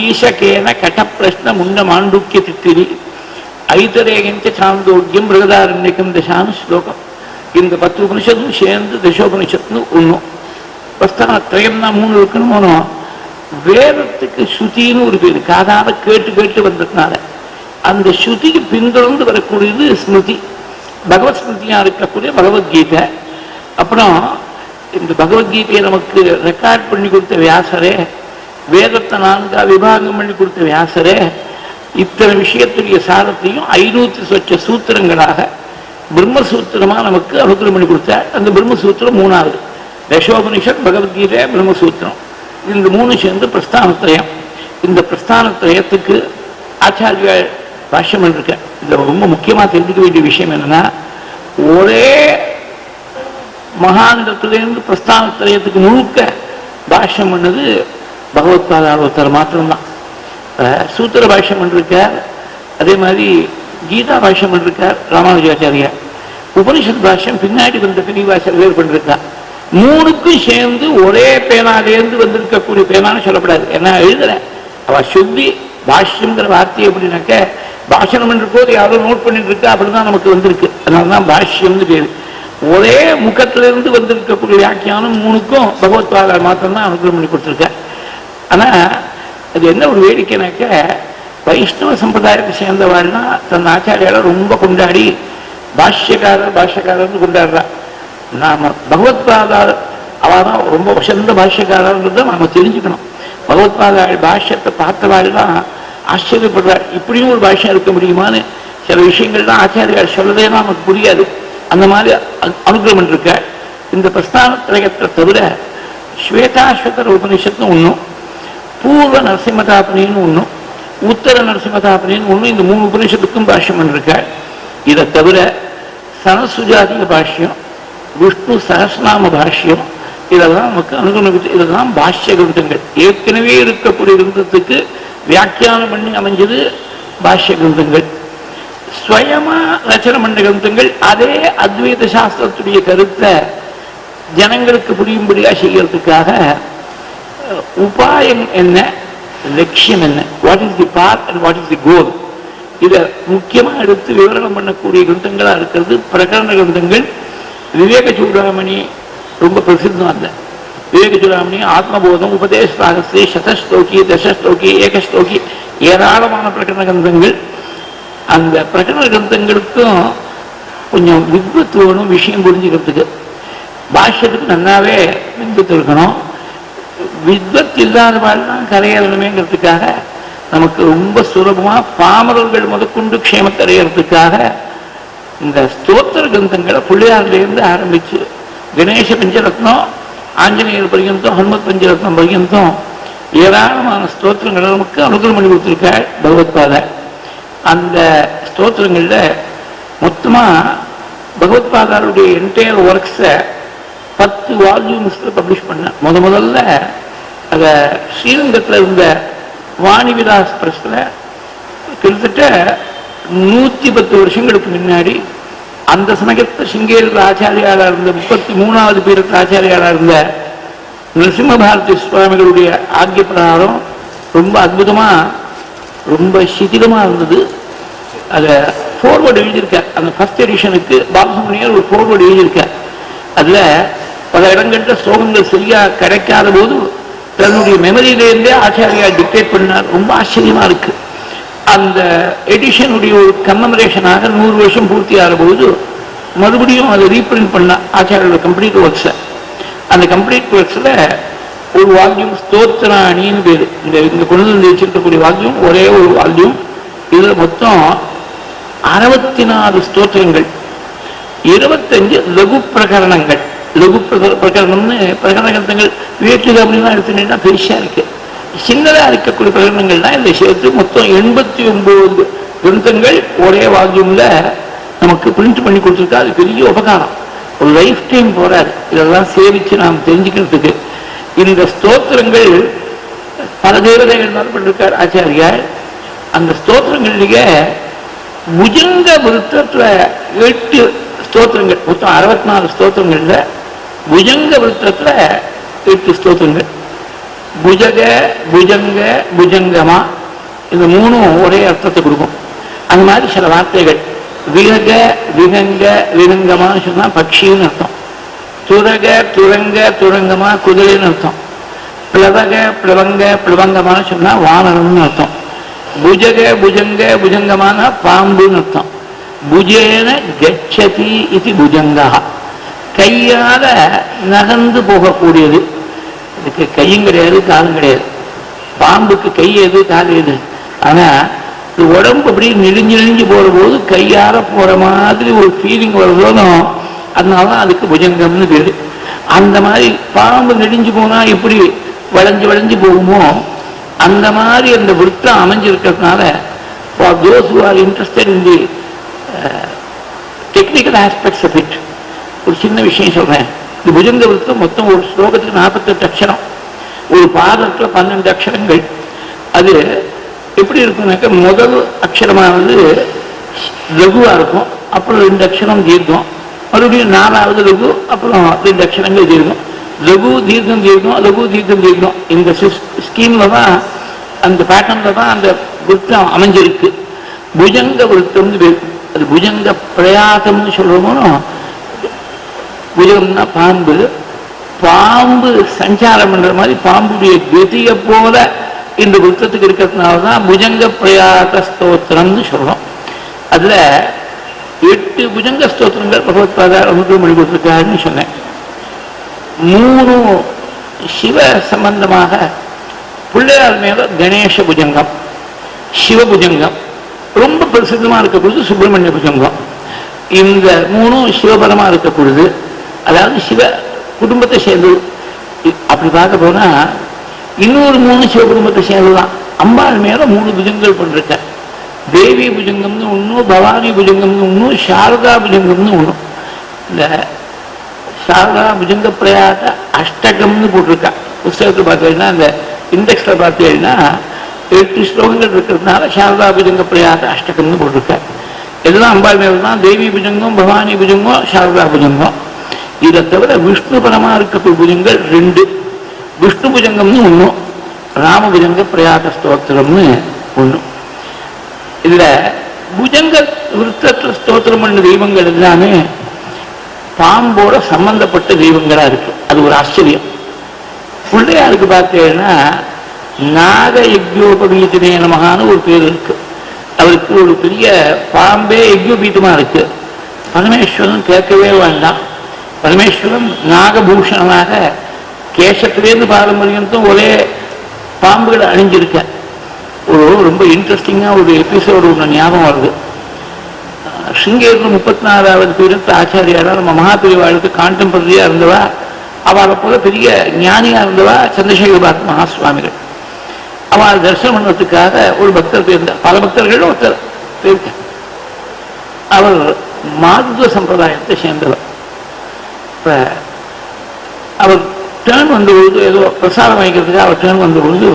ஈஷகேன கட பிரஷ்ன முண்ட மாண்டூக்கிய தித்திரி ஐதரேகஞ்ச சாந்தோக்கியம் மிருகதாரண்யகம் தசானு ஸ்லோகம். இந்த 10 உபனிஷத்தும் சேர்ந்து தசோபனிஷத்துன்னு ஒண்ணும். பிரஸ்தானத்திரயம்னா 3 இருக்குன்னு போனோம். வேதத்துக்கு ஸ்ருதின்னு ஒரு பேரு, காதால கேட்டு வந்ததுனால அந்த ஸ்ருதிக்கு பின்தொடர்ந்து வரக்கூடியது ஸ்மிருதி. பகவத் ஸ்மிருதியா இருக்கக்கூடிய பகவத்கீதை. அப்புறம் இந்த பகவத்கீதையை நமக்கு ரெக்கார்ட் பண்ணி கொடுத்த வியாசரே, வேதத்தை 4ஆ விபாகம் பண்ணி கொடுத்த வியாசரே, இத்தனை விஷயத்துடைய சாரத்தையும் 500 சொச்ச சூத்திரங்களாக பிரம்மசூத்திரமா நமக்கு அனுகிரகம் பண்ணி கொடுத்தார். அந்த பிரம்மசூத்திரம் 3ஆவது. தசோபனிஷத், பகவத்கீதை, பிரம்மசூத்திரம், இந்த 3 சேர்ந்து பிரஸ்தானத்திரயம். இந்த பிரஸ்தானத்திரயத்துக்கு ஆச்சாரிய பாஷ்யம் இருக்க. இதுல ரொம்ப முக்கியமா தெரிஞ்சுக்க வேண்டிய விஷயம் என்னன்னா, ஒரே மகானிடத்திலிருந்து பிரஸ்தானத்திரயத்துக்கு முழுக்க பாஷ்யம் பண்ணது பகவத்பாதார் ஒருத்தர் மாத்திரம்தான். சூத்திர பாஷ்யம் பண்ணிருக்கார் அதே மாதிரி கீதா பாஷ்யம் பண்ணிருக்கார் ராமானுஜாச்சாரியார், உபனிஷத் பாஷ்யம் பின்னாடி வந்த பிரிவாசர்கள் பண்ணிருக்கார். மூணுக்கும் சேர்ந்து ஒரே பேனாலேருந்து வந்திருக்கக்கூடிய பேனான்னு சொல்லப்படாது. ஏன்னா எழுதுற அவ சுத்தி பாஷ்யங்கிற வார்த்தை எப்படின்னாக்க பாஷணம் என்று போது யாரோ நோட் பண்ணிட்டு இருக்கா அப்படிதான் நமக்கு வந்திருக்கு. அதனாலதான் பாஷ்யம்னு பேரு. ஒரே முகத்திலிருந்து வந்திருக்கக்கூடிய வியாக்கியானம் மூணுக்கும் பகவத்பாதர் மாத்திரம்தான் அனுகிரகம் பண்ணி கொடுத்துருக்க. ஆனா அது என்ன ஒரு வேடிக்கைனாக்க வைஷ்ணவ சம்பிரதாயத்தை சேர்ந்தவாள்னா தன் ஆச்சாரியால ரொம்ப கொண்டாடி பாஷ்யக்காரர்னு கொண்டாடுறா. நாம பகவத்பாதார் அவதான் ரொம்ப வசந்த பாஷ்யக்காரர்ன்றதை நாம தெரிஞ்சுக்கணும். பகவத்பாதாள் பாஷ்யத்தை பார்த்தவாள்லாம் ஆச்சரியப்படுறாள். இப்படியும் ஒரு பாஷ்யம் இருக்க முடியுமான்னு சில விஷயங்கள்லாம் ஆச்சாரியால் சொல்லதே நமக்கு புரியாது. அந்த மாதிரி அனுகிரகம் இருக்க. இந்த பிரஸ்தானத்திரயத்தை தவிர ஸ்வேதாஸ்வதர உபனிஷத்துன்னு ஒன்றும், பூர்வ நரசிம்மதாபனின்னு ஒன்றும், உத்தர நரசிம்மதாபனின்னு ஒன்றும், இந்த 3 உபனிஷத்துக்கும் பாஷ்யம் இருக்க. இதை தவிர சனசுஜாதிக பாஷ்யம், விஷ்ணு சகஸ்நாம பாஷ்யம், இதெல்லாம் நமக்கு அனுகிரகம். இதெல்லாம் பாஷ்ய கிரந்தங்கள். ஏற்கனவே இருக்கக்கூடிய கிரந்தத்துக்கு வியாக்கியானம் பண்ணி அமைஞ்சது பாஷ்ய கிரந்தங்கள். ஸ்வயமா ரச்சனை பண்ண கிரந்தங்கள் அதே அத்வைத சாஸ்திரத்துடைய கருத்தை ஜனங்களுக்கு புரியும்படியா செய்யறதுக்காக உபாயம் என்ன, லட்சியம் என்ன, what is the path and what is the goal, இதை முக்கியமா எடுத்து விவரணம் பண்ணக்கூடிய கிரந்தங்களா இருக்கிறது பிரகரண கிரந்தங்கள். விவேக சூடாமணி ரொம்ப பிரசித்தம். அந்த விவேக சூடாமணி ஆத்மபோதம், உபதேச சாகஸ்ரீ, சதஸ்லோகி, தசஸ்லோகி, ஏகஸ்லோகி, ஏராளமான பிரகரண கிரந்தங்கள். அந்த பிரகரண கிரந்தங்களுக்கும் கொஞ்சம் வித்வத்து வேணும், விஷயம் புரிஞ்சுக்கிறதுக்கு. பாஷ்யத்துக்கு நல்லாவே வித்வத்து இருக்கணும். வித்வத் இல்லாதவாள்தான் கரையறணுமேங்கிறதுக்காக நமக்கு ரொம்ப சுலபமா பாமரர்கள் முதற்கொண்டு க்ஷேமத்தை அடையிறதுக்காக இந்த ஸ்தோத்திர கிரந்தங்களை பிள்ளையாரிலிருந்து ஆரம்பிச்சு கணேச பஞ்சரத்னம், ஆஞ்சநேயர் பர்யந்தம், ஹனுமத் பஞ்சரத்னம் பர்யந்தம் ஏராளமான ஸ்தோத்திரங்களை நமக்கு அனுகிரகம் பண்ணி கொடுத்திருக்காள் பகவத்பாத. அந்த ஸ்தோத்திரங்கள்ல மொத்தமா பகவத்பாதாருடைய என்டையர் ஒர்க்ஸை 10 வால்யூம்ஸ்ல பப்ளிஷ் பண்ண. முதல்ல அத ஸ்ரீரங்கத்தில் இருந்த வாணி விலாஸ் பிரஸ்ல கிட்டத்தட்ட 110 வருஷங்களுக்கு முன்னாடி அந்த சமயத்தில் சிங்கேரியில் ஆச்சாரியாளா இருந்த 33வது பீரத்தில் ஆச்சாரியாளா இருந்த நரசிம்ம பாரதி சுவாமிகளுடைய ஆக்கிய பிரகாரம் ரொம்ப அற்புதமா, ரொம்ப சிதிலமா இருந்தது. அதை ஃபோர்வேர்டு எழுதியிருக்கார். அந்த ஃபர்ஸ்ட் எடிஷனுக்கு பாலசுப்ரமணியர் ஒரு ஃபோர்வேர்டு எழுதியிருக்கார். அதுல பல இடங்கள்ல ஸ்லோகங்கள் சரியா கிடைக்காத போது தன்னுடைய மெமரியிலேருந்தே ஆச்சாரியா டிக்டேட் பண்ணார். ரொம்ப ஆச்சரியமா இருக்கு. அந்த எடிஷனுடைய ஒரு கம்மமரேஷனாக 100 வருஷம் பூர்த்தி ஆகிற போது மறுபடியும் அதை ரீபிரிண்ட் பண்ண ஆச்சாரியோட கம்ப்ளீட் ஒர்க்ஸை. அந்த கம்ப்ளீட் ஒர்க்ஸ்ல ஒரு வால்யூம் ஸ்தோத்திராணின்னு பேரு. இங்க கொண்டு வந்து வச்சிருக்கக்கூடிய வால்யூம் ஒரே ஒரு வால்யூம். இதுல மொத்தம் 64 ஸ்தோத்திரங்கள், 25 லகு பிரகரணங்கள். லகு பிரகரணம்னு பிரகரண கிரந்தங்கள் விவேக்கில் அப்படின்னா எடுத்துட்டீங்கன்னா பெருசா இருக்கு. சின்னதா இருக்கக்கூடிய பிரகரணங்கள்லாம் இதை சேர்த்து மொத்தம் 89 கிரந்தங்கள் ஒரே வால்யூம்ல நமக்கு பிரிண்ட் பண்ணி கொடுத்துருக்கா. அது பெரிய உபகாரம். ஒரு லைஃப் டைம் போறாரு இதெல்லாம் சேவிச்சு நாம் தெரிஞ்சுக்கிறதுக்கு. இந்த ஸ்தோத்திரங்கள் பல தேவதைகள் பண்ணிருக்கார் ஆச்சாரியார். அந்த ஸ்தோத்திரங்கள்லயே புஜங்க விருத்தத்துல 8 ஸ்தோத்திரங்கள், மொத்தம் 64 ஸ்தோத்திரங்கள்ல புஜங்க விருத்தத்துல 8 ஸ்தோத்திரங்கள். புஜக, புஜங்க, புஜங்கமா, இந்த 3ம் ஒரே அர்த்தத்தை கொடுக்கும். அந்த மாதிரி சில வார்த்தைகள் விகக, விகங்க, விகங்கமான்னு சொன்னா பட்சின்னு அர்த்தம். துரக, துரங்க, துரங்கமா குதிரைன்னு அர்த்தம். பிளவக, பிளவங்க, பிளவங்கமான்னு சொன்னா வானரம்னு அர்த்தம். புஜக, புஜங்க, புஜங்கமான பாம்புன்னு அர்த்தம். புஜேன கச்சதி இது புஜங்கா, கையால நகர்ந்து போகக்கூடியது. இதுக்கு கையும் கிடையாது, காலும் கிடையாது. பாம்புக்கு கை எது, கால் எது? ஆனா இது உடம்பு அப்படி நெளிஞ்சு நெளிஞ்சு போற போது கையால போற மாதிரி ஒரு ஃபீலிங் வருதோனும், அதனாலதான் அதுக்கு புஜங்கம்னு பேரு. அந்த மாதிரி பாம்பு நெளிஞ்சு போனா எப்படி வளைஞ்சு வளைஞ்சு போகுமோ அந்த மாதிரி அந்த விருத்தம் அமைஞ்சிருக்கிறதுனால for those who are interested in the technical aspects of it, ஒரு சின்ன விஷயம் சொல்றேன். இந்த புஜங்க விருத்தம் மொத்தம் ஒரு ஸ்லோகத்துக்கு 48 அக்ஷரம், ஒரு பாதத்துல 12 அக்ஷரங்கள். அது எப்படி இருக்குன்னாக்க முதல் அக்ஷரமானது லகுவா இருக்கும், அப்புறம் 2 அக்ஷரம் தீர்க்கம், மறுபடியும் 4வது லகு, அப்புறம் 2 அக்ஷரங்கள் தீர்க்கம். லகு தீர்க்கம் தீர்க்கம், லகு தீர்க்கம் தீர்க்கம். இந்த ஸ்கீம்ல தான், அந்த பேட்டர்ன்ல தான் அந்த விருத்தம் அமைஞ்சிருக்கு. புஜங்க விருத்தம்னு பேர். அது புஜங்க பிரயாசம்னு சொல்றோமோ. புஜகம்னா பாம்பு, பாம்பு சஞ்சாரம் பண்ற மாதிரி பாம்புடைய கதியை போல இந்த விருத்தத்துக்கு இருக்கிறதுனாலதான் புஜங்க பிரயாச ஸ்தோத்திரம்னு சொல்றோம். அதுல 8 புஜங்க ஸ்தோத்திரங்கள் பகவத்பாதார் மொழி கொடுத்திருக்காருன்னு சொன்னேன். 3 சிவ சம்பந்தமாக, பிள்ளையார் மேல கணேச புஜங்கம், சிவபுஜங்கம், ரொம்ப பிரசித்தமா இருக்க பொழுது சுப்பிரமணிய புஜங்கம். இந்த 3 சிவபரமா இருக்க பொழுது, அதாவது சிவ குடும்பத்தை சேர்ந்தது. அப்படி பார்க்க போனா இன்னொரு 3 சிவ குடும்பத்தை சேர்ந்துதான். அம்பாள் மேல 3 புஜங்கள் பண்ணிருக்க. தேவி புஜங்கம்னு ஒண்ணு, பவானி புஜங்கம்னு ஒண்ணு, சாரதா புஜங்கம்னு ஒண்ணு. இந்த சாரதா புஜங்க பிரயாச அஷ்டகம்னு போட்டிருக்கா. புஸ்தகத்தை பார்த்தீங்கன்னா, அந்த இண்டெக்ஸ்ல பார்த்தீங்கன்னா 8 ஸ்லோகங்கள் இருக்கிறதுனால சாரதா புஜங்க பிரயாச அஷ்டகம்னு போட்டிருக்க. எல்லாம் அம்பாள் மேல தான். தேவி புஜங்கம், பவானி புஜங்கம், சாரதா புஜங்கம். இதை தவிர விஷ்ணு பரமா இருக்கக்கூடிய புஜங்கள் 2. விஷ்ணு புஜங்கம்னு ஒண்ணு, ராமபுஜங்க பிரயாச ஸ்தோத்திரம்னு ஒண்ணு. இதுல புஜங்க விருத்தத்துல ஸ்தோத்திரம் பண்ண தெய்வங்கள் எல்லாமே பாம்போட சம்பந்தப்பட்ட தெய்வங்களா இருக்கு. அது ஒரு ஆச்சரியம். பிள்ளையாருக்கு பார்த்தீங்கன்னா நாக யஜ்யோபவீதமே நமகான்னு ஒரு பேர் இருக்கு. அவருக்கு ஒரு பெரிய பாம்பே யஜ்யோபீதமா இருக்கு. பரமேஸ்வரன் கேட்கவே வேண்டாம். பரமேஸ்வரன் நாகபூஷணனாக கேசத்திலேருந்து பாரம்பரியத்தும் ஒரே பாம்புகளை அணிஞ்சிருக்க. ஒரு ரொம்ப இன்ட்ரெஸ்டிங்கா ஒரு எபிசோடு ஒன்று ஞாபகம் வருது. சிங்கேரில் 34வது பீடத்து ஆச்சாரியாரா நம்ம மகாபிரிவாளுக்கு கான்டெம்பரரியா இருந்தவா, அவளை போல பெரிய ஞானியா இருந்தவா சந்திரசேகர பாரத் மகாசுவாமிகள். அவள் தரிசனம் பண்ணுறதுக்காக ஒரு பக்தர் போயிருந்தார். பல பக்தர்கள் ஒருத்தர் போயிருக்க. அவர் மாதுவ சம்பிரதாயத்தை சேர்ந்தவர். இப்ப அவர் டேர்ன் வந்த பொழுது, ஏதோ பிரசாதம் வாங்கிக்கிறதுக்காக அவர் டேர்ன் வந்த பொழுது,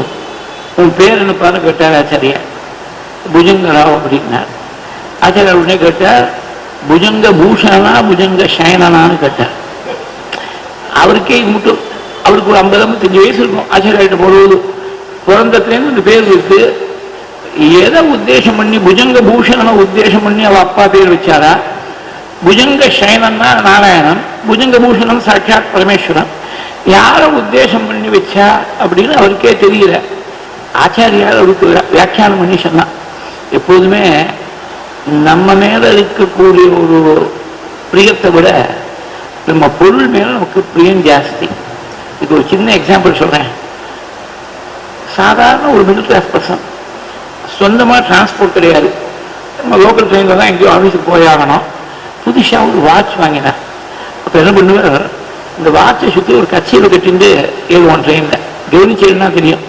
உன் பேர் என்னப்பான்னு கேட்டார் ஆச்சாரியா. புஜங்கராவ் அப்படின்னார். ஆச்சாரியார் உடனே கேட்டார், புஜங்க பூஷணனா புஜங்க சயனனான்னு கேட்டார். அவருக்கே இது மட்டும், அவருக்கு ஒரு 50-55 வயசு இருக்கும். ஆச்சாரியார்கிட்ட போடுவது பிறந்தத்துலேருந்து இந்த பேர் இருக்கு. எதை உத்தேசம் பண்ணி, புஜங்க பூஷணனை உத்தேசம் பண்ணி அவ அப்பா பேர் வச்சாரா? புஜங்க சயனன்னா நாராயணன், புஜங்க பூஷணன் சாட்சாத் பரமேஸ்வரன். யாரை உத்தேசம் பண்ணி வச்சா அப்படின்னு அவருக்கே தெரியல. ஆச்சாரியார் அவருக்கு வியாக்கியானம் பண்ணி சொன்னான். எப்போதுமே நம்ம மேல இருக்கக்கூடிய ஒரு பிரியத்தை விட நம்ம பொருள் மேல நமக்கு பிரியம் ஜாஸ்தி. இது ஒரு சின்ன எக்ஸாம்பிள் சொல்றேன். சாதாரண ஒரு மிடில் கிளாஸ் பர்சன், சொந்தமா டிரான்ஸ்போர்ட் கிடையாது, நம்ம லோக்கல் ட்ரெயின்ல தான் எங்கேயோ ஆஃபீஸுக்கு போயாகணும். புதுசா ஒரு வாட்ச் வாங்கினேன். அப்ப என்ன பண்ணுவார், இந்த வாட்சை சுற்றி ஒரு கட்சியில் கட்டிட்டு ஏறுவான் ட்ரெயின்ல. கவனிச்சேன்னா தெரியும்.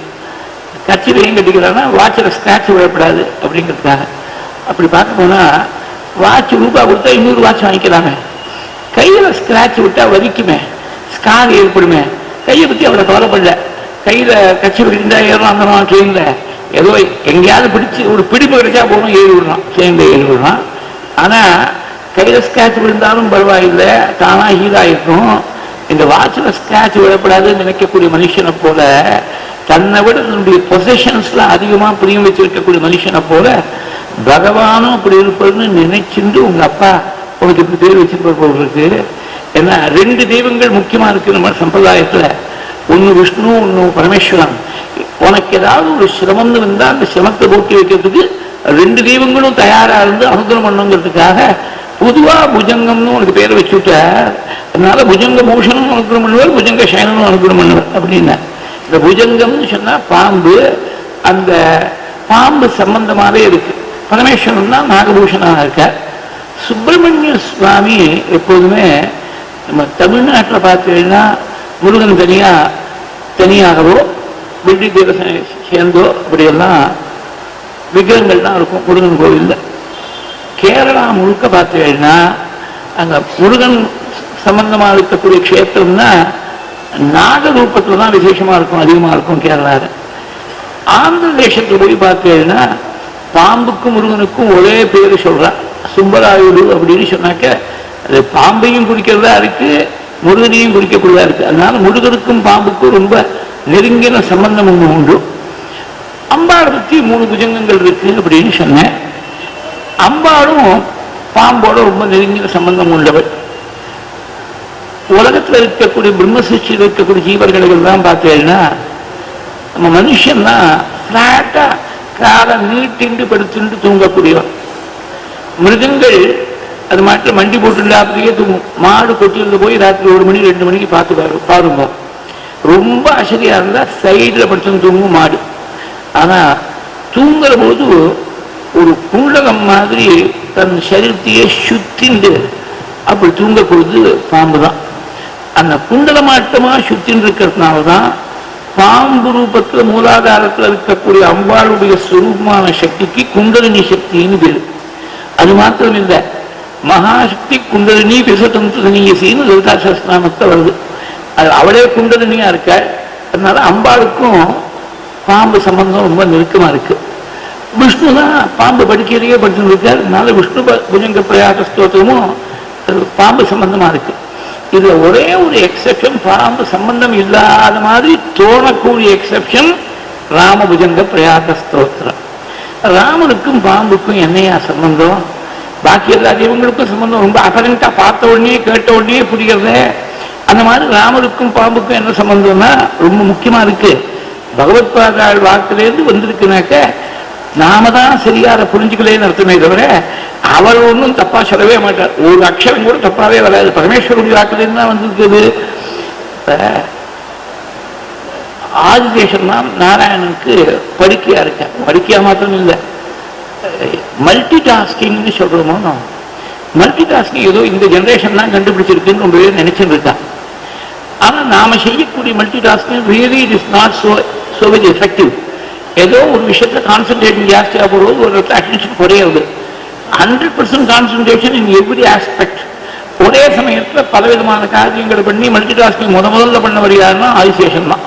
கட்சியில் ஏன் கட்டிக்கிறான்னா வாட்சில் ஸ்கிராட்ச் விழப்படாது அப்படிங்கிறதுக்காக. அப்படி பார்க்க போனா வாட்ச் ரூபா கொடுத்தா இன்னொரு வாட்ச் வாங்கிக்கலாமே. கையில் ஸ்கிராட்ச் விட்டா வலிக்குமே, ஸ்கார் ஏற்படுமே. கையை பற்றி அவரை கவலைப்படல. கையில கட்சி விட்டா ஏறலாம் ட்ரெயின்ல. ஏதோ எங்கேயாவது பிடிச்சி ஒரு பிடிப்பு கிடைச்சா போகணும், ஏறி விடுறான், ட்ரெயின்ல ஏறி விடுறான். ஆனா கையில ஸ்கிராட்ச் விழுந்தாலும் பரவாயில்லை, தானா ஹீலாயிருக்கும். இந்த வாட்சில் ஸ்கிராட்ச் விழப்படாதுன்னு நினைக்கக்கூடிய மனுஷனை போல, தன்னை விட தன்னுடைய பொசிஷன்ஸ்ல அதிகமா பிரியம் வச்சிருக்கக்கூடிய மனுஷனை போல பகவானும் அப்படி இருப்பதுன்னு நினைச்சுட்டு உங்க அப்பா உனக்கு இப்படி பேர் வச்சிருப்பவர்களுக்கு. ஏன்னா 2 தெய்வங்கள் முக்கியமா இருக்கு நம்ம சம்பிரதாயத்துல. ஒன்னு விஷ்ணு, ஒன்னு பரமேஸ்வரன். உனக்கு ஏதாவது ஒரு சிரமம்னு இருந்தா அந்த சிரமத்தை போக்கி வைக்கிறதுக்கு 2 தெய்வங்களும் தயாரா இருந்து அனுகிரகம் பண்ணுங்கிறதுக்காக பொதுவா புஜங்கம்னு உனக்கு பேரை வச்சுட்ட. அதனால புஜங்க பூஷணம் அனுகிரகம் பண்ணுவார், புஜங்க சயனனும் அனுகிரகம் பண்ணுவார் அப்படின்னா. இந்த புஜங்கம்னு சொன்னா பாம்பு, அந்த பாம்பு சம்பந்தமாவே இருக்கு. பரமேஸ்வரன் தான் நாகபூஷணனாக இருக்கார். சுப்பிரமணிய சுவாமி எப்போதுமே நம்ம தமிழ்நாட்டில் பார்த்தீங்கன்னா முருகன் தனியாகவோ வெள்ளி தேவசனை சேர்ந்தோ அப்படியெல்லாம் விக்கிரகங்கள்லாம் இருக்கும் முருகன் கோவில்ல. கேரளா முழுக்க பார்த்தீங்கன்னா அங்க முருகன் சம்பந்தமா இருக்கக்கூடிய க்ஷேத்திரம்னா நாக ரூபத்துல தான் விசேஷமா இருக்கும், அதிகமா இருக்கும் கேரளாவில். ஆந்திர தேசத்துல போய் பார்த்தீங்கன்னா பாம்புக்கும் முருகனுக்கும் ஒரே பேரு சொல்றான், சும்பராயுடு அப்படின்னு சொன்னாக்க அது பாம்பையும் குடிக்கிறதா இருக்கு, முருகனையும் குடிக்கக்கூடியதா இருக்கு. அதனால முருகனுக்கும் பாம்புக்கும் ரொம்ப நெருங்கின சம்பந்தம் ஒன்று உண்டு. அம்பாளை பற்றி 3 புஜங்கங்கள் இருக்கு அப்படின்னு சொன்னேன். அம்பாளும் பாம்போட ரொம்ப நெருங்கின சம்பந்தம் உள்ளவள். உலகத்தில் இருக்கக்கூடிய பிரம்ம சிருஷ்டியில் இருக்கக்கூடிய ஜீவர்கள் தான் பார்த்தீங்கன்னா நம்ம மனுஷன் தான் பிளாட்டா காலை நீட்டிண்டு படுத்துட்டு தூங்கக்கூடியவன். மிருகங்கள் அது மாட்டில் மண்டி போட்டு அப்படியே தூங்கும். மாடு கொட்டியில் போய் ராத்திரி 1 மணி 2 மணிக்கு பார்த்து பாருங்க. ரொம்ப அசதியா இருந்தா சைடில் படுத்து தூங்கும் மாடு. ஆனா தூங்குற போது ஒரு குண்டகம் மாதிரி தன் சரீரத்தையே சுத்திண்டு அப்படி தூங்கக்கூடியது பாம்பு தான். அந்த குண்டலமாட்டமா சுத்தின்னு இருக்கிறதுனாலதான் பாம்பு ரூபத்தில் மூலாதாரத்தில் இருக்கக்கூடிய அம்பாளுடைய சுரூபமான சக்திக்கு குண்டலினி சக்தின்னு பேரு. அது மாத்திரம் இல்லை, மகாசக்தி குண்டலினி பிசதந்திரீசின்னு லலிதா சஹஸ்ரநாமத்தை வருது. அது அவளே குண்டலினியா இருக்க. அதனால அம்பாளுக்கும் பாம்பு சம்பந்தம் ரொம்ப நெருக்கமா இருக்கு. விஷ்ணு தான் பாம்பு படுக்கையிலேயே படுத்துட்டு இருக்கார். அதனால விஷ்ணு புஜங்க பிரயாக ஸ்தோத்திரமும் பாம்பு சம்பந்தமா இருக்கு. இதுல ஒரே ஒரு எக்ஸெப்ஷன், பாம்பு சம்பந்தம் இல்லாத மாதிரி தோணக்கூடிய எக்ஸெப்ஷன் ராமபுஜங்க பிரயாக ஸ்தோத்திரம். ராமனுக்கும் பாம்புக்கும் என்னையா சம்பந்தம்? பாக்கி எல்லா தெய்வங்களுக்கும் சம்பந்தம் ரொம்ப அகரண்டா பார்த்த உடனே கேட்ட உடனே புரிகிறத. அந்த மாதிரி ராமனுக்கும் பாம்புக்கும் என்ன சம்பந்தம்னா ரொம்ப முக்கியமா இருக்கு. பகவத்பாதாள் வாக்கிலேருந்து வந்திருக்குனாக்க நாம தான் சரியா அதை புரிஞ்சுக்கலேன்னு அர்த்தமே தவிர அவர் ஒன்றும் தப்பா சொல்லவே மாட்டார். ஒரு அக்ஷரம் கூட தப்பாவே வராது. பரமேஸ்வருடைய வாக்கிலேருந்து தான் வந்திருக்குது. ஆதிசேஷன் தான் நாராயணனுக்கு படுக்கையா இருக்க. படுக்கையா மாத்திரம் இல்லை, மல்டி டாஸ்கிங்னு சொல்றோமோ. மல்டி டாஸ்கிங் ஏதோ இந்த ஜெனரேஷன் தான் கண்டுபிடிச்சிருக்குன்னு ரொம்ப பேர் நினைச்சுட்டு இருக்கான். ஆனா நாம செய்யக்கூடிய multi tasking really it is not so very effective. ஏதோ ஒரு விஷயத்துல கான்சன்ட்ரேஷன் ஜாஸ்தியா போடுவது, ஒரு இடத்துல அட்டென்ஷன் குறையாது. 100% கான்சன்ட்ரேஷன் இன் எவ்ரி ஆஸ்பெக்ட். ஒரே சமயத்துல பலவிதமான காரியங்களை பண்ணி மல்டி டாஸ்கிங் முதல்ல பண்ணவர் யாருன்னா ஆதிசேஷன் தான்.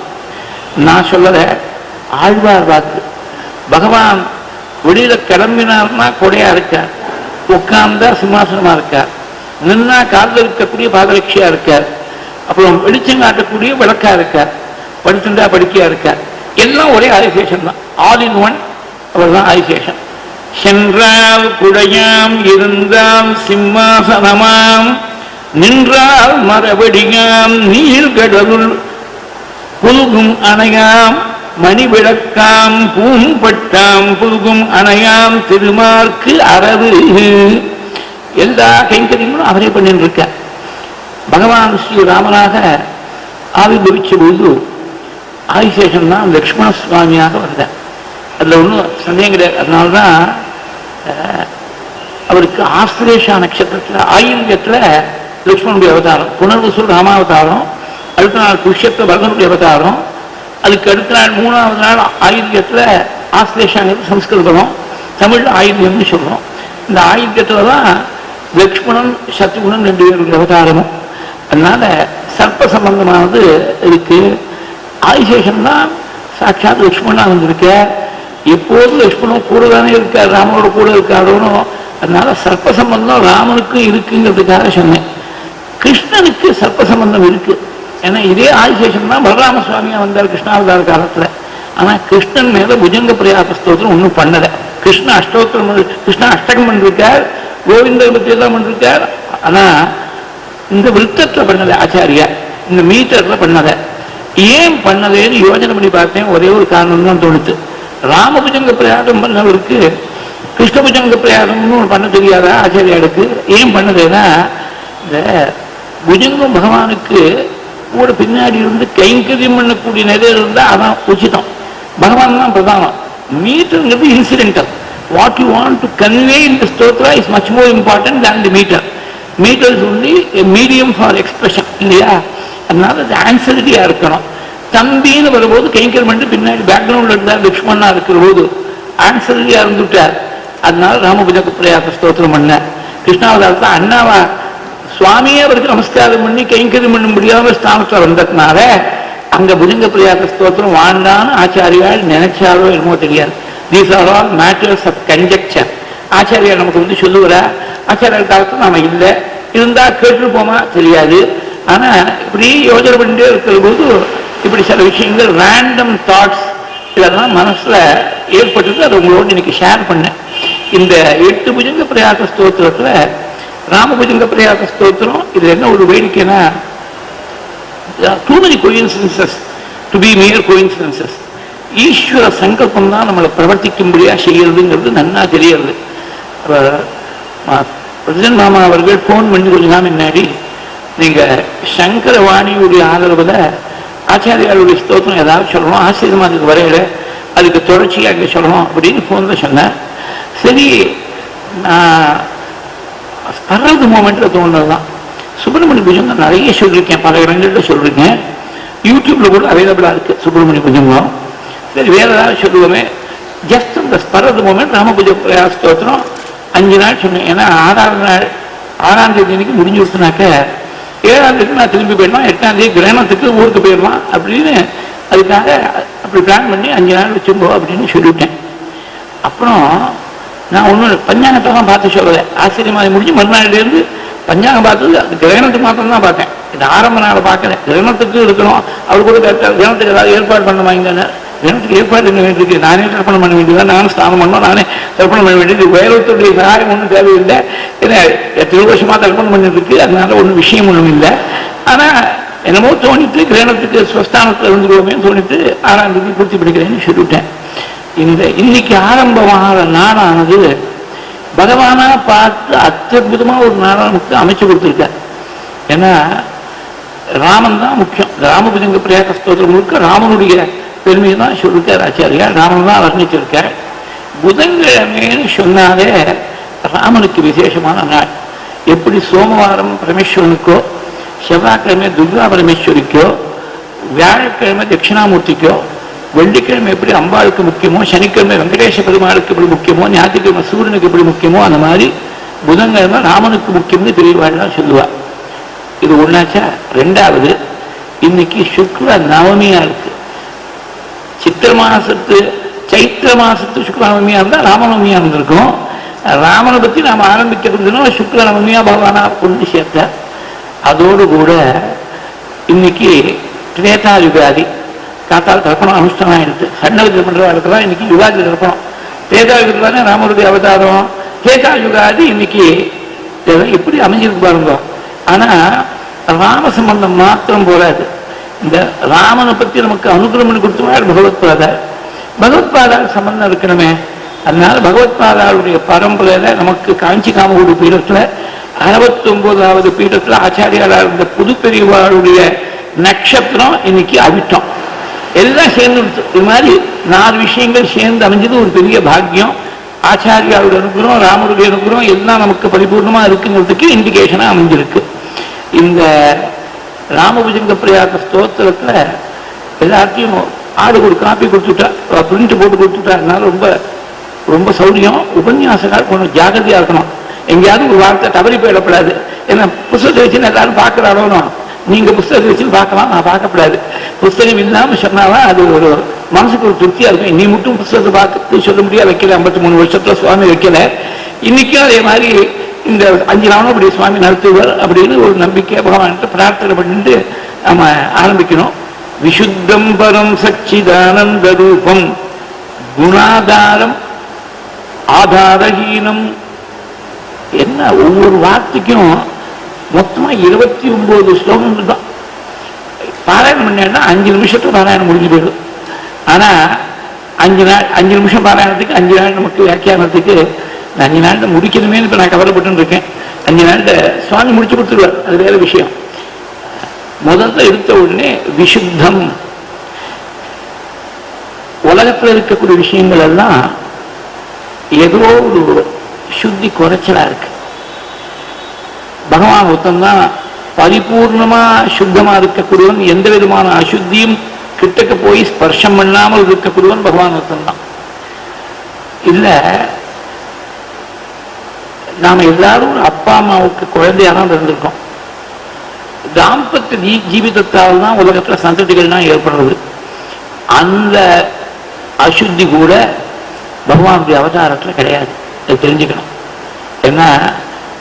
நான் சொல்லல, ஆழ்வார் வாக்கு. பகவான் வெளியில கிளம்பினார்னா கொடையா இருக்கார், உட்கார்ந்தா சிம்மாசனமா இருக்கார், நின்னா காலில் இருக்கக்கூடிய பாதரட்சியா இருக்கார், அப்புறம் வெளிச்சம் காட்டக்கூடிய விளக்கா இருக்கார், படுத்துண்டா படுக்கையா இருக்கார். எல்லாம் ஒரே ஆதிசேஷன் தான். ஆல் இன் ஒன் அவர் தான் ஆதிசேஷன். சென்றால் குடையாம், இருந்தால் சிம்மாசனமாம், நின்றால் மரபடியாம், நீர்கடலுள் புல்கும் அணையாம், மணிவிளக்காம், பூம்பட்டாம், புல்கும் அணையாம், திருமார்க்கு அரவு. எல்லா கைங்கரியங்களும் அவரே பண்ணிட்டு இருக்க. பகவான் ஸ்ரீராமனாக ஆவிர்வவிச்ச போது ஆதிசேஷன் தான் லக்ஷ்மண சுவாமியாக வந்தார். அதுல ஒன்றும் சந்தேகம் கிடையாது. அதனால்தான் அவருக்கு ஆஸ்திரேஷா நட்சத்திரத்தில் ஆயுள்யத்துல லக்ஷ்மணுடைய அவதாரம், புனர்வசூர் ராமாவதாரம், அடுத்த நாள் புஷ்யத்துல பரதனுடைய அவதாரம், அதுக்கு அடுத்த நாள் 3வது நாள் ஆயுள்யத்துல ஆஸ்திரேஷாங்கிறது சம்ஸ்கிருதம், தமிழ் ஆயுள்யம்னு சொல்றோம். இந்த ஆயுள்யத்துல தான் லக்ஷ்மணன் சத்ருகுணன் 2 பேருடைய அவதாரமும். அதனால சர்ப்ப சம்பந்தமானது இருக்கு. ஆதிசேஷன் தான் சாட்சாத் லக்ஷ்மணா வந்திருக்க. எப்போதும் லக்ஷ்மணன் கூட தானே இருக்கார், ராமனோட கூட இருக்காரோனோ. அதனால சர்ப்ப சம்பந்தம் ராமனுக்கும் இருக்குங்கிறதுக்காக சொன்னேன். கிருஷ்ணனுக்கு சர்ப்ப சம்பந்தம் இருக்கு. ஏன்னா இதே ஆதிசேஷன் தான் பலராம சுவாமியா வந்தார் கிருஷ்ணாவதார காலத்துல. ஆனா கிருஷ்ணன் மேல புஜங்க பிரயாக ஸ்தோத்திரம் ஒன்றும் பண்ணல. கிருஷ்ண அஷ்டகம் பண்ணிருக்கார், கோவிந்தர் பத்தி எல்லாம் பண்ணிருக்கார். ஆனா இந்த விருத்தத்துல பண்ணல ஆச்சாரியா, இந்த மீட்டர்ல பண்ணல. ஏன் பண்ணதேன்னு யோஜனை பண்ணி பார்த்தேன். ஒரே ஒரு காரணம் தான் தோணுது. ராமபுஜங்க பிரயாகம் பண்ணவருக்கு கிருஷ்ணபுஜங்க பிரயாகம்னு பண்ண தெரியாதா ஆச்சாரியாளுக்கு? ஏன் பண்ணதுன்னா இந்த புஜங்கம் பகவானுக்கு கூட பின்னாடி இருந்து கைங்கரியம் பண்ணக்கூடிய நிறைய இருந்தா அதான் உச்சிதம். பகவான் தான் பிரதானம். மீட்டர்ங்கிறது incidental. What you want to convey in the stotra is much more important than the metre. Metre is only a medium for expression இல்லையா? அதனால அது ஆன்சரிட்டியா இருக்கணும். தம்பின்னு வரும்போது கைங்கரியம் பண்ணிட்டு பின்னாடி பேக்ரவுண்ட்ல இருந்தார் லக்ஷ்மணா இருக்கிற போது ஆன்சரிட்டியா இருந்துட்டார். அதனால ராமபுஜங்க பிரயாக ஸ்தோத்திரம் பண்ண. கிருஷ்ணாவதாரத்துல அண்ணாவா சுவாமியே அவருக்கு நமஸ்காரம் பண்ணி கைங்கரியம் பண்ண முடியாம ஸ்தானத்துல வந்ததுனால அங்க புஜங்க பிரயாக ஸ்தோத்திரம் வாழ்ந்தான்னு ஆச்சாரியால் நினைச்சாலோ என்னமோ தெரியாது. These are all matters of conjecture. ஆச்சாரியார் நமக்கு வந்து சொல்லுவாரா, ஆச்சாரியார் காலத்தில் நாம இல்லை, இருந்தா கேட்டுருப்போமா தெரியாது. ஆனா இப்படி யோஜனை பண்ணிட்டே இருக்கிற போது இப்படி சில விஷயங்கள் ரேண்டம் தாட்ஸ் இதெல்லாம் மனசுல ஏற்பட்டது. அதை உங்களோடு இன்னைக்கு ஷேர் பண்ணேன். இந்த 8 புஜங்க பிரயாக ஸ்தோத்திரத்துல ராமபுஜங்க பிரயாக ஸ்தோத்திரம் இது என்ன ஒரு வேடிக்கைன்னா, too many coincidences to be mere coincidences. ஈஸ்வர சங்கல்பம் தான் நம்மளை பிரவர்த்திக்கும்படியா செய்யறதுங்கிறது நன்னா தெரியாது. பிரசிடன்ட் மாமா அவர்கள் போன் பண்ணி கொஞ்ச நாள் முன்னாடி, நீங்க சங்கரவாணியுடைய ஆதரவுல ஆச்சாரியாருடைய ஸ்தோத்திரம் ஏதாவது சொல்லணும், ஆசிரியமா அதுக்கு வரையில அதுக்கு தொடர்ச்சியா அங்கே சொல்லணும் அப்படின்னு போன்ல சொன்னேன். சரி, நான் ஸ்பர்றது மூமெண்ட்ல தோணுதான். சுப்பிரமணிய புஜங்கம் நிறைய சொல்லியிருக்கேன், பல இடங்கள்ல சொல்லியிருக்கேன், யூடியூப்ல கூட அவைலபிளா இருக்கு சுப்பிரமணிய புஜங்கம். சரி, வேற ஏதாவது சொல்லுவோமே. ஜஸ்ட் இந்த ஸ்பர்றது மூமெண்ட் ராமபுஜ ஸ்தோத்திரம் 5 நாள் சொன்னேன். ஏன்னா 6ஆம் தேதி அன்னைக்கு முடிஞ்சு கொடுத்தனாக்க 7ஆம் தேதி நான் திரும்பி போயிடலாம், 8ஆம் தேதி கிரகணத்துக்கு ஊருக்கு போயிடலாம் அப்படின்னு அதுக்காக அப்படி பிளான் பண்ணி 5 நாள் வச்சுக்கோ அப்படின்னு சொல்லிவிட்டேன். அப்புறம் நான் ஒன்றும் பஞ்சாங்கத்தெல்லாம் பார்த்து சொல்லலை. ஆச்சரியமாக முடிஞ்சு மறுநாளிலேருந்து பஞ்சாங்கம் பார்த்தது அது கிரகணத்துக்கு மாத்திரம் தான் பார்த்தேன். இது ஆரம்ப நாளை பார்க்கல. கிரகணத்துக்கு இருக்கணும், அவர் கூட கிரகணத்துக்கு ஏதாவது ஏற்பாடு பண்ண வாங்கினார். கிரகணத்துக்கு ஏற்பாடு பண்ண வேண்டியிருக்கு, நானே தர்ப்பணம் பண்ண வேண்டியது, நானும் ஸ்நானம் பண்ணோம், நானே தர்ப்பணம் பண்ண வேண்டியது. வேறொருத்தருடைய சகாயம் ஒன்றும் தேவையில்லை. ஏன்னா எத்தனை வருஷமா தர்ப்பணம் பண்ணிருக்கு, அதனால ஒன்றும் விஷயம் ஒன்றும் இல்லை. ஆனால் என்னமோ தோணிட்டு கிரகணத்துக்கு ஸ்வஸ்தானத்தில் இருந்துருவோமே தோணிட்டு 6ஆம் தேதி பூர்த்தி பண்ணிக்கிறேன்னு சொல்லிவிட்டேன். இந்த இன்னைக்கு ஆரம்பமான நாளானது பகவானா பார்த்து அத்தியுதமா ஒரு நாளை நமக்கு அமைச்சு கொடுத்துருக்கார். ஏன்னா ராமன் தான் முக்கியம். ராமபுஜங்க பிரயாக ஸ்தோத்திரம் முழுக்க ராமனுடைய பெருமையை தான் சொல்லிருக்கார் ஆச்சாரியார். ராமன் தான் வர்ணிச்சிருக்கார். புதன்கிழமைன்னு சொன்னாலே ராமனுக்கு விசேஷமான நாள். எப்படி சோமவாரம் பரமேஸ்வரனுக்கோ, செவ்வாய்க்கிழமை துர்கா பரமேஸ்வரிக்கோ, வியாழக்கிழமை தட்சிணாமூர்த்திக்கோ, வெள்ளிக்கிழமை எப்படி அம்பாளுக்கு முக்கியமோ, சனிக்கிழமை வெங்கடேச பெருமாளுக்கு எப்படி முக்கியமோ, ஞாயிற்றுக்கிழமை சூரியனுக்கு எப்படி முக்கியமோ, அந்த மாதிரி புதன்கிழமை ராமனுக்கு முக்கியம்னு பெரியவாள்லாம் சொல்லுவாள். இது ஒன்னாச்சா. 2வது, இன்னைக்கு சுக்ல நவமியா இருக்கு. சித்திர மாசத்து சைத்திர மாசத்து சுக்ல நவமியா இருந்தா ராமநவமியா இருந்திருக்கும். ராமனை பத்தி நாம் ஆரம்பிக்கிறதுனா சுக்ல நவமியா பகவானா கொண்டு சேர்த்த. அதோடு கூட இன்னைக்கு திரேதா யுகாதி காத்தால் தர்ப்பணம் அனுஷ்டானம் ஆயிடுச்சு. சண்டவதி பண்றவர்களுக்கு இன்னைக்கு யுகாதி தர்ப்பணம். திரேதா யுகத்துல தானே ராமருடைய அவதாரம். திரேதா யுகாதி இன்னைக்கு எப்படி அமைஞ்சிருக்கு பாருங்க. ஆனா ராம சம்பந்தம் மாத்திரம் போராது. இந்த ராமனை பத்தி நமக்கு அனுகிரகம் பண்ணி கொடுத்தவார் பகவத்பாதார். பகவத்பாதார் சம்பந்தம் இருக்கணுமே. அதனால பகவத்பாதாருடைய பரம்பரையில நமக்கு காஞ்சி காமகோடி பீடத்துல 69வது பீடத்துல ஆச்சாரியாளர் இருந்த புது பெரியவாளுடைய நட்சத்திரம் இன்னைக்கு அவிட்டம். எல்லாம் சேர்ந்து இது மாதிரி 4 விஷயங்கள் சேர்ந்து அமைஞ்சது ஒரு பெரிய பாக்கியம். ஆச்சாரியாவுடைய அனுகிரகம், ராமருடைய அனுகிரகம் எல்லாம் நமக்கு பரிபூர்ணமா இருக்குங்கிறதுக்கு இண்டிகேஷனா அமைஞ்சிருக்கு. இந்த ராமபுஜங்க பிரயாக ஸ்தோத்திரத்துல எல்லாத்தையும் ஆடு காப்பி கொடுத்துட்டா, பிரிண்ட் போட்டு கொடுத்துட்டா. அதனால ரொம்ப ரொம்ப சௌரியம். உபன்யாசக்கார் கொஞ்சம் ஜாகிரதையா இருக்கணும். எங்கேயாவது ஒரு வார்த்தை தவறி போயிடப்படாது. ஏன்னா புத்தகத்தை வச்சு எல்லாரும் பார்க்கிறானோ, நீங்க புத்தகத்தை வச்சு பார்க்கலாம், நான் பார்க்கப்படாது. புத்தகம் இல்லாம சொன்னாதான் அது ஒரு மனசுக்கு ஒரு திருப்தியா இருக்கும். நீ மட்டும் புத்தகத்தை பார்த்து சொல்ல முடியாது, வைக்கல. 53 வருஷத்துல சுவாமி வைக்கல. இன்னைக்கும் அதே மாதிரி இந்த 5 நாளும் அப்படி சுவாமி நடத்துவார் அப்படின்னு ஒரு நம்பிக்கை பகவான் பிரார்த்தனை பண்ணிட்டு நம்ம ஆரம்பிக்கணும். விசுத்தம் பரம் சச்சிதானந்த ரூபம் குணாதாரம் ஆதாரஹீனம். என்ன ஒவ்வொரு வார்த்தைக்கும் மொத்தமா 29 ஸ்லோகங்கள் தான் பாராயணம் பண்ணா 5 நிமிஷத்துல பாராயணம் முடிஞ்சு போயிடும். ஆனா 5 நிமிஷம் பாராயணத்துக்கு 5 நாள் நமக்கு வியாக்கியானத்துக்கு 5 நாள்ல முடிக்கணுமே இப்ப நான் கவலைப்பட்டு இருக்கேன். 5 நாள்ல சுவாமி முடிச்சு கொடுத்துருவார், அது வேற விஷயம். முதல்ல எடுத்த உடனே விசுத்தம். உலகத்துல இருக்கக்கூடிய விஷயங்கள் எல்லாம் ஏதோ ஒரு சுத்தி குறைச்சலா இருக்கு. பகவான் ஒருத்தந்தான் பரிபூர்ணமா சுத்தமா இருக்கக்கூடியவன். எந்த விதமான அசுத்தியும் கிட்டக்க போய் ஸ்பர்ஷம் பண்ணாமல் இருக்கக்கூடியவன் பகவான் ஒருத்தந்தான். இல்ல நாம எல்லாரும் அப்பா அம்மாவுக்கு குழந்தையாக தான் இருந்திருக்கோம். தாம்பத்திய தாம்பத்திய ஜீவிதத்தால் தான் உலகத்துல சந்ததிகள்லாம் ஏற்படுறது. அந்த அசுத்தி கூட பகவானுடைய அவதாரத்துல கிடையாது. அதை தெரிஞ்சுக்கணும். ஏன்னா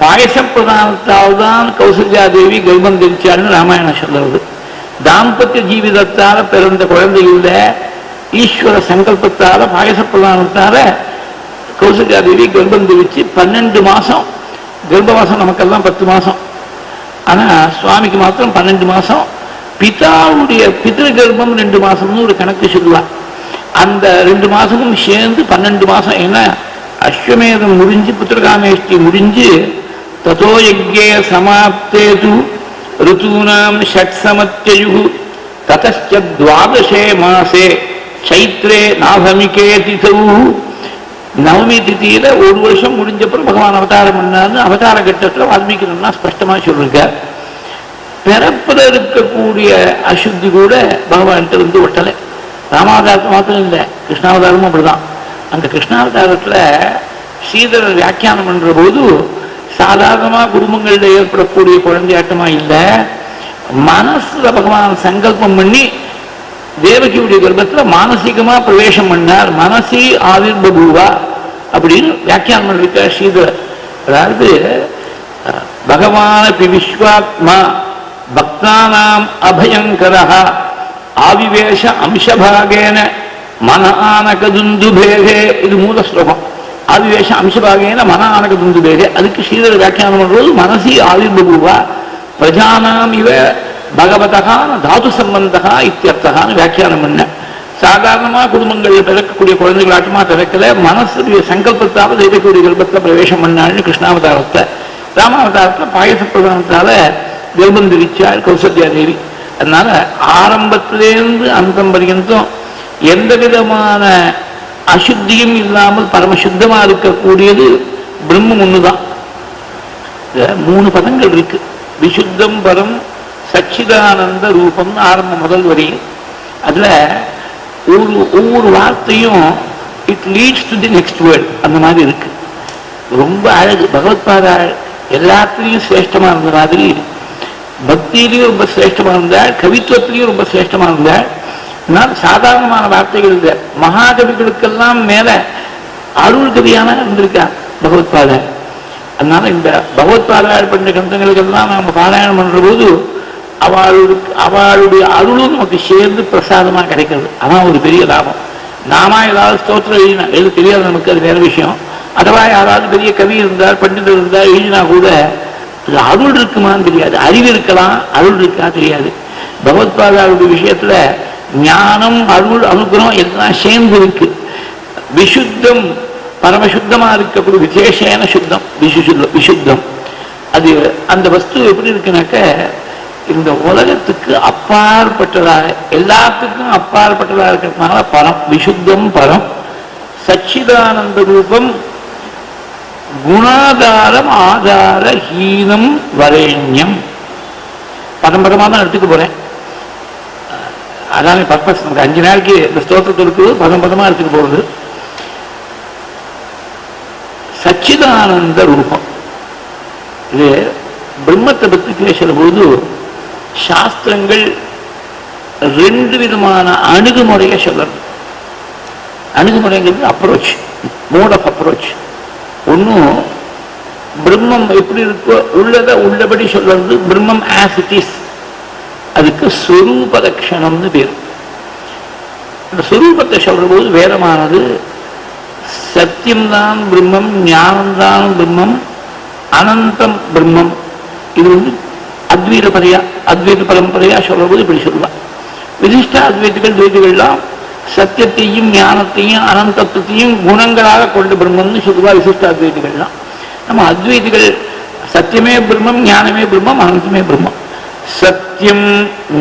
பாயச பிரதானத்தால் தான் கௌசல்யா தேவி கர்ப்பம் தெரிச்சாள்னு ராமாயணம் சொல்லுறது. தாம்பத்திய ஜீவிதத்தால பிறந்த குழந்தைகள ஈஸ்வர சங்கல்பத்தால பாயச பிரதானத்தால கௌசல்யா தேவி கர்ப்பம் தெரிச்சு 12 மாசம் கர்ப்பவாசம். நமக்கெல்லாம் 10 மாசம். ஆனா சுவாமிக்கு மாத்திரம் 12 மாசம். பிதாவுடைய பிதிரு கர்ப்பம் 2 மாசம்னு ஒரு கணக்கு சொல்லுவா. அந்த 2 மாசமும் சேர்ந்து 12 மாசம். ஏன்னா அஸ்வமேதம் முடிஞ்சு புத்திரகாமேஷ்டி முடிஞ்சு ததோ யஜ்ஞே சமாப்தேது ருதூனாம் ஷட்சமத்யயு ததஸ்ச துவாதசே மாசே சைத்ரே நாபமிகே திதௌ. நவமி திதியில 1 வருஷம் முடிஞ்சப்பறம் பகவான் அவதாரம் பண்ணார்னு அவதார கட்டத்தில் வால்மீகினா ஸ்பஷ்டமா சொல்லிருக்க. பிறப்பில் இருக்கக்கூடிய அசுத்தி கூட பகவான்கிட்ட இருந்து ஒட்டலை. ராமாவதாரத்தை மாத்திரம் இல்லை, கிருஷ்ணாவதாரமும் அப்படிதான். அந்த கிருஷ்ணாவதாரத்துல ஸ்ரீதரர் வியாக்கியானம் பண்ற போது சாதாரணமா குடும்பங்களில் ஏற்படக்கூடிய குழந்தையாட்டமா இல்லை, மனசுல பகவான் சங்கல்பம் பண்ணி தேவகியுடைய கர்ப்பத்துல மானசீகமா பிரவேசம் பண்ணார். மனசி ஆவிர்பூவா அப்படின்னு வியாக்கியானம் பண்ணிருக்க ஸ்ரீதரர். அதாவது பகவானபி விஸ்வாத்மா பக்தானாம் அபயங்கரா ஆவிவேஷ அம்சபாகேன மன ஆனகதுந்துபேகே. இது மூல ஸ்லோகம். ஆவிவேஷ அம்சபாகேன மன ஆனகதுந்துபேகே. அதுக்கு ஸ்ரீதரர் வியாக்கியானம் பண்றது மனசி ஆவிர்பூவா பிரஜானாம் இவ பகவதகான தாது சம்பந்தகா இத்தியர்த்தகான்னு வியாக்கியானம் பண்ண. சாதாரணமா குடும்பங்களில் பிறக்கக்கூடிய குழந்தைகளாட்டமா பிறக்கல, மனசுடைய சங்கல்பத்தால தெய்வக்கூடிய கர்ப்பத்தில் பிரவேசம் பண்ணாள்னு கிருஷ்ணாவதாரத்தை. ராமாவதாரத்தில் பாயச பிரதானத்தால கர்ப்பம் தெரிச்சாள் கௌசல்யா தேவி. அதனால ஆரம்பத்திலேருந்து அந்தம் பர்யந்தம் எந்த விதமான அசுத்தியும் இல்லாமல் பரமசுத்தமா இருக்கக்கூடியது பிரம்மம் ஒண்ணுதான். 3 பதங்கள் இருக்கு. விசுத்தம் பரம் சச்சிதானந்த ரூபம் ஆரம்பம் முதல் வரையும். அதுல ஒவ்வொரு வார்த்தையும் it leads to the next word அந்த மாதிரி இருக்கு. ரொம்ப அழகு. பகவத்பாதா எல்லாத்திலையும் சிரேஷ்டமா இருந்த மாதிரி பக்தியிலையும் ரொம்ப சிரேஷ்டமா இருந்தாள், கவித்துவத்திலையும் ரொம்ப சிரேஷ்டமா இருந்தாள். ஆனால் சாதாரணமான வார்த்தைகள் இல்லை. மகாகவிகளுக்கெல்லாம் மேல அருள் கவியான இருந்திருக்கார் பகவத்பாதா. அதனால இந்த பகவத்பாராயணம் பண்ண கிரந்தங்களுக்கெல்லாம் நாம பாராயணம் பண்ற போது அவளுடைய அருளும் நமக்கு சேர்ந்து பிரசாதமா கிடைக்கிறது. அதான் ஒரு பெரிய லாபம். நாம ஏதாவது ஸ்தோத்திரம் எழுத தெரியாது நமக்கு, அது வேற விஷயம். அதுவா யாராவது பெரிய கவி இருந்தார், பண்டிதர் இருந்தார் எழுதினா கூட அது அருள் இருக்குமான்னு தெரியாது. அறிவு இருக்கலாம், அருள் இருக்கா தெரியாது. பகவத்பாதாவுடைய விஷயத்துல ஞானம் அருள் அனுகிரகம் எல்லாம் சேர்ந்து இருக்கு. விசுத்தம் பரமசுத்தமா இருக்கக்கூடிய விசேஷன சுத்தம் விசுத்தம். அது அந்த வஸ்து எப்படி இருக்குனாக்க இந்த உலகத்துக்கு அப்பாற்பட்டதாக எல்லாத்துக்கும் அப்பாற்பட்டதாக இருக்கிறதுனால பரம் விசுத்தம் பரம் சச்சிதானந்த ரூபம் குணாதாரம் ஆதார ஹீனம் வரேண்யம். பரம்பரமா தான் எடுத்துக்க போறேன். அதான பர்பஸ். நமக்கு 5 நாளைக்கு இந்த ஸ்தோத்திரத்திற்கு பரம்பரமா எடுத்துக்க போறது. சச்சிதானந்த ரூபம். இது பிரம்மத்தை பற்றி பேசுற போது சாஸ்திரங்கள் 2 விதமான அணுகுமுறையை சொல்லணும். அணுகுமுறைங்கிறது அப்ரோச், மோட் ஆஃப் அப்ரோச். ஒன்னும் பிரம்மம் எப்படி இருக்கோ உள்ளதை உள்ளபடி சொல்றது பிரம்மம் ஆஸ் இட் இஸ். அதுக்கு ஸ்வரூப லட்சணம்னு பேர். இந்த ஸ்வரூபத்தை சொல்ற போது வேதமானது சத்தியம்தான் பிரம்மம், ஞானம்தான் பிரம்மம், அனந்தம் பிரம்மம். இது அத்வைத பரம்பரையா சொல்ற போது இப்படி சொல்லுவான். விசிஷ்ட அத்வைதிகள் துவைதிகள்லாம் சத்தியத்தையும் ஞானத்தையும் அனந்தத்தையும் குணங்களாக கொண்ட பிரம்மம்னு சொல்லுவா விசிஷ்ட அத்வைதிகள்லாம். நம்ம அத்வைதிகள் சத்தியமே பிரம்மம், ஞானமே பிரம்மம், அனந்தமே பிரம்மம். சத்தியம்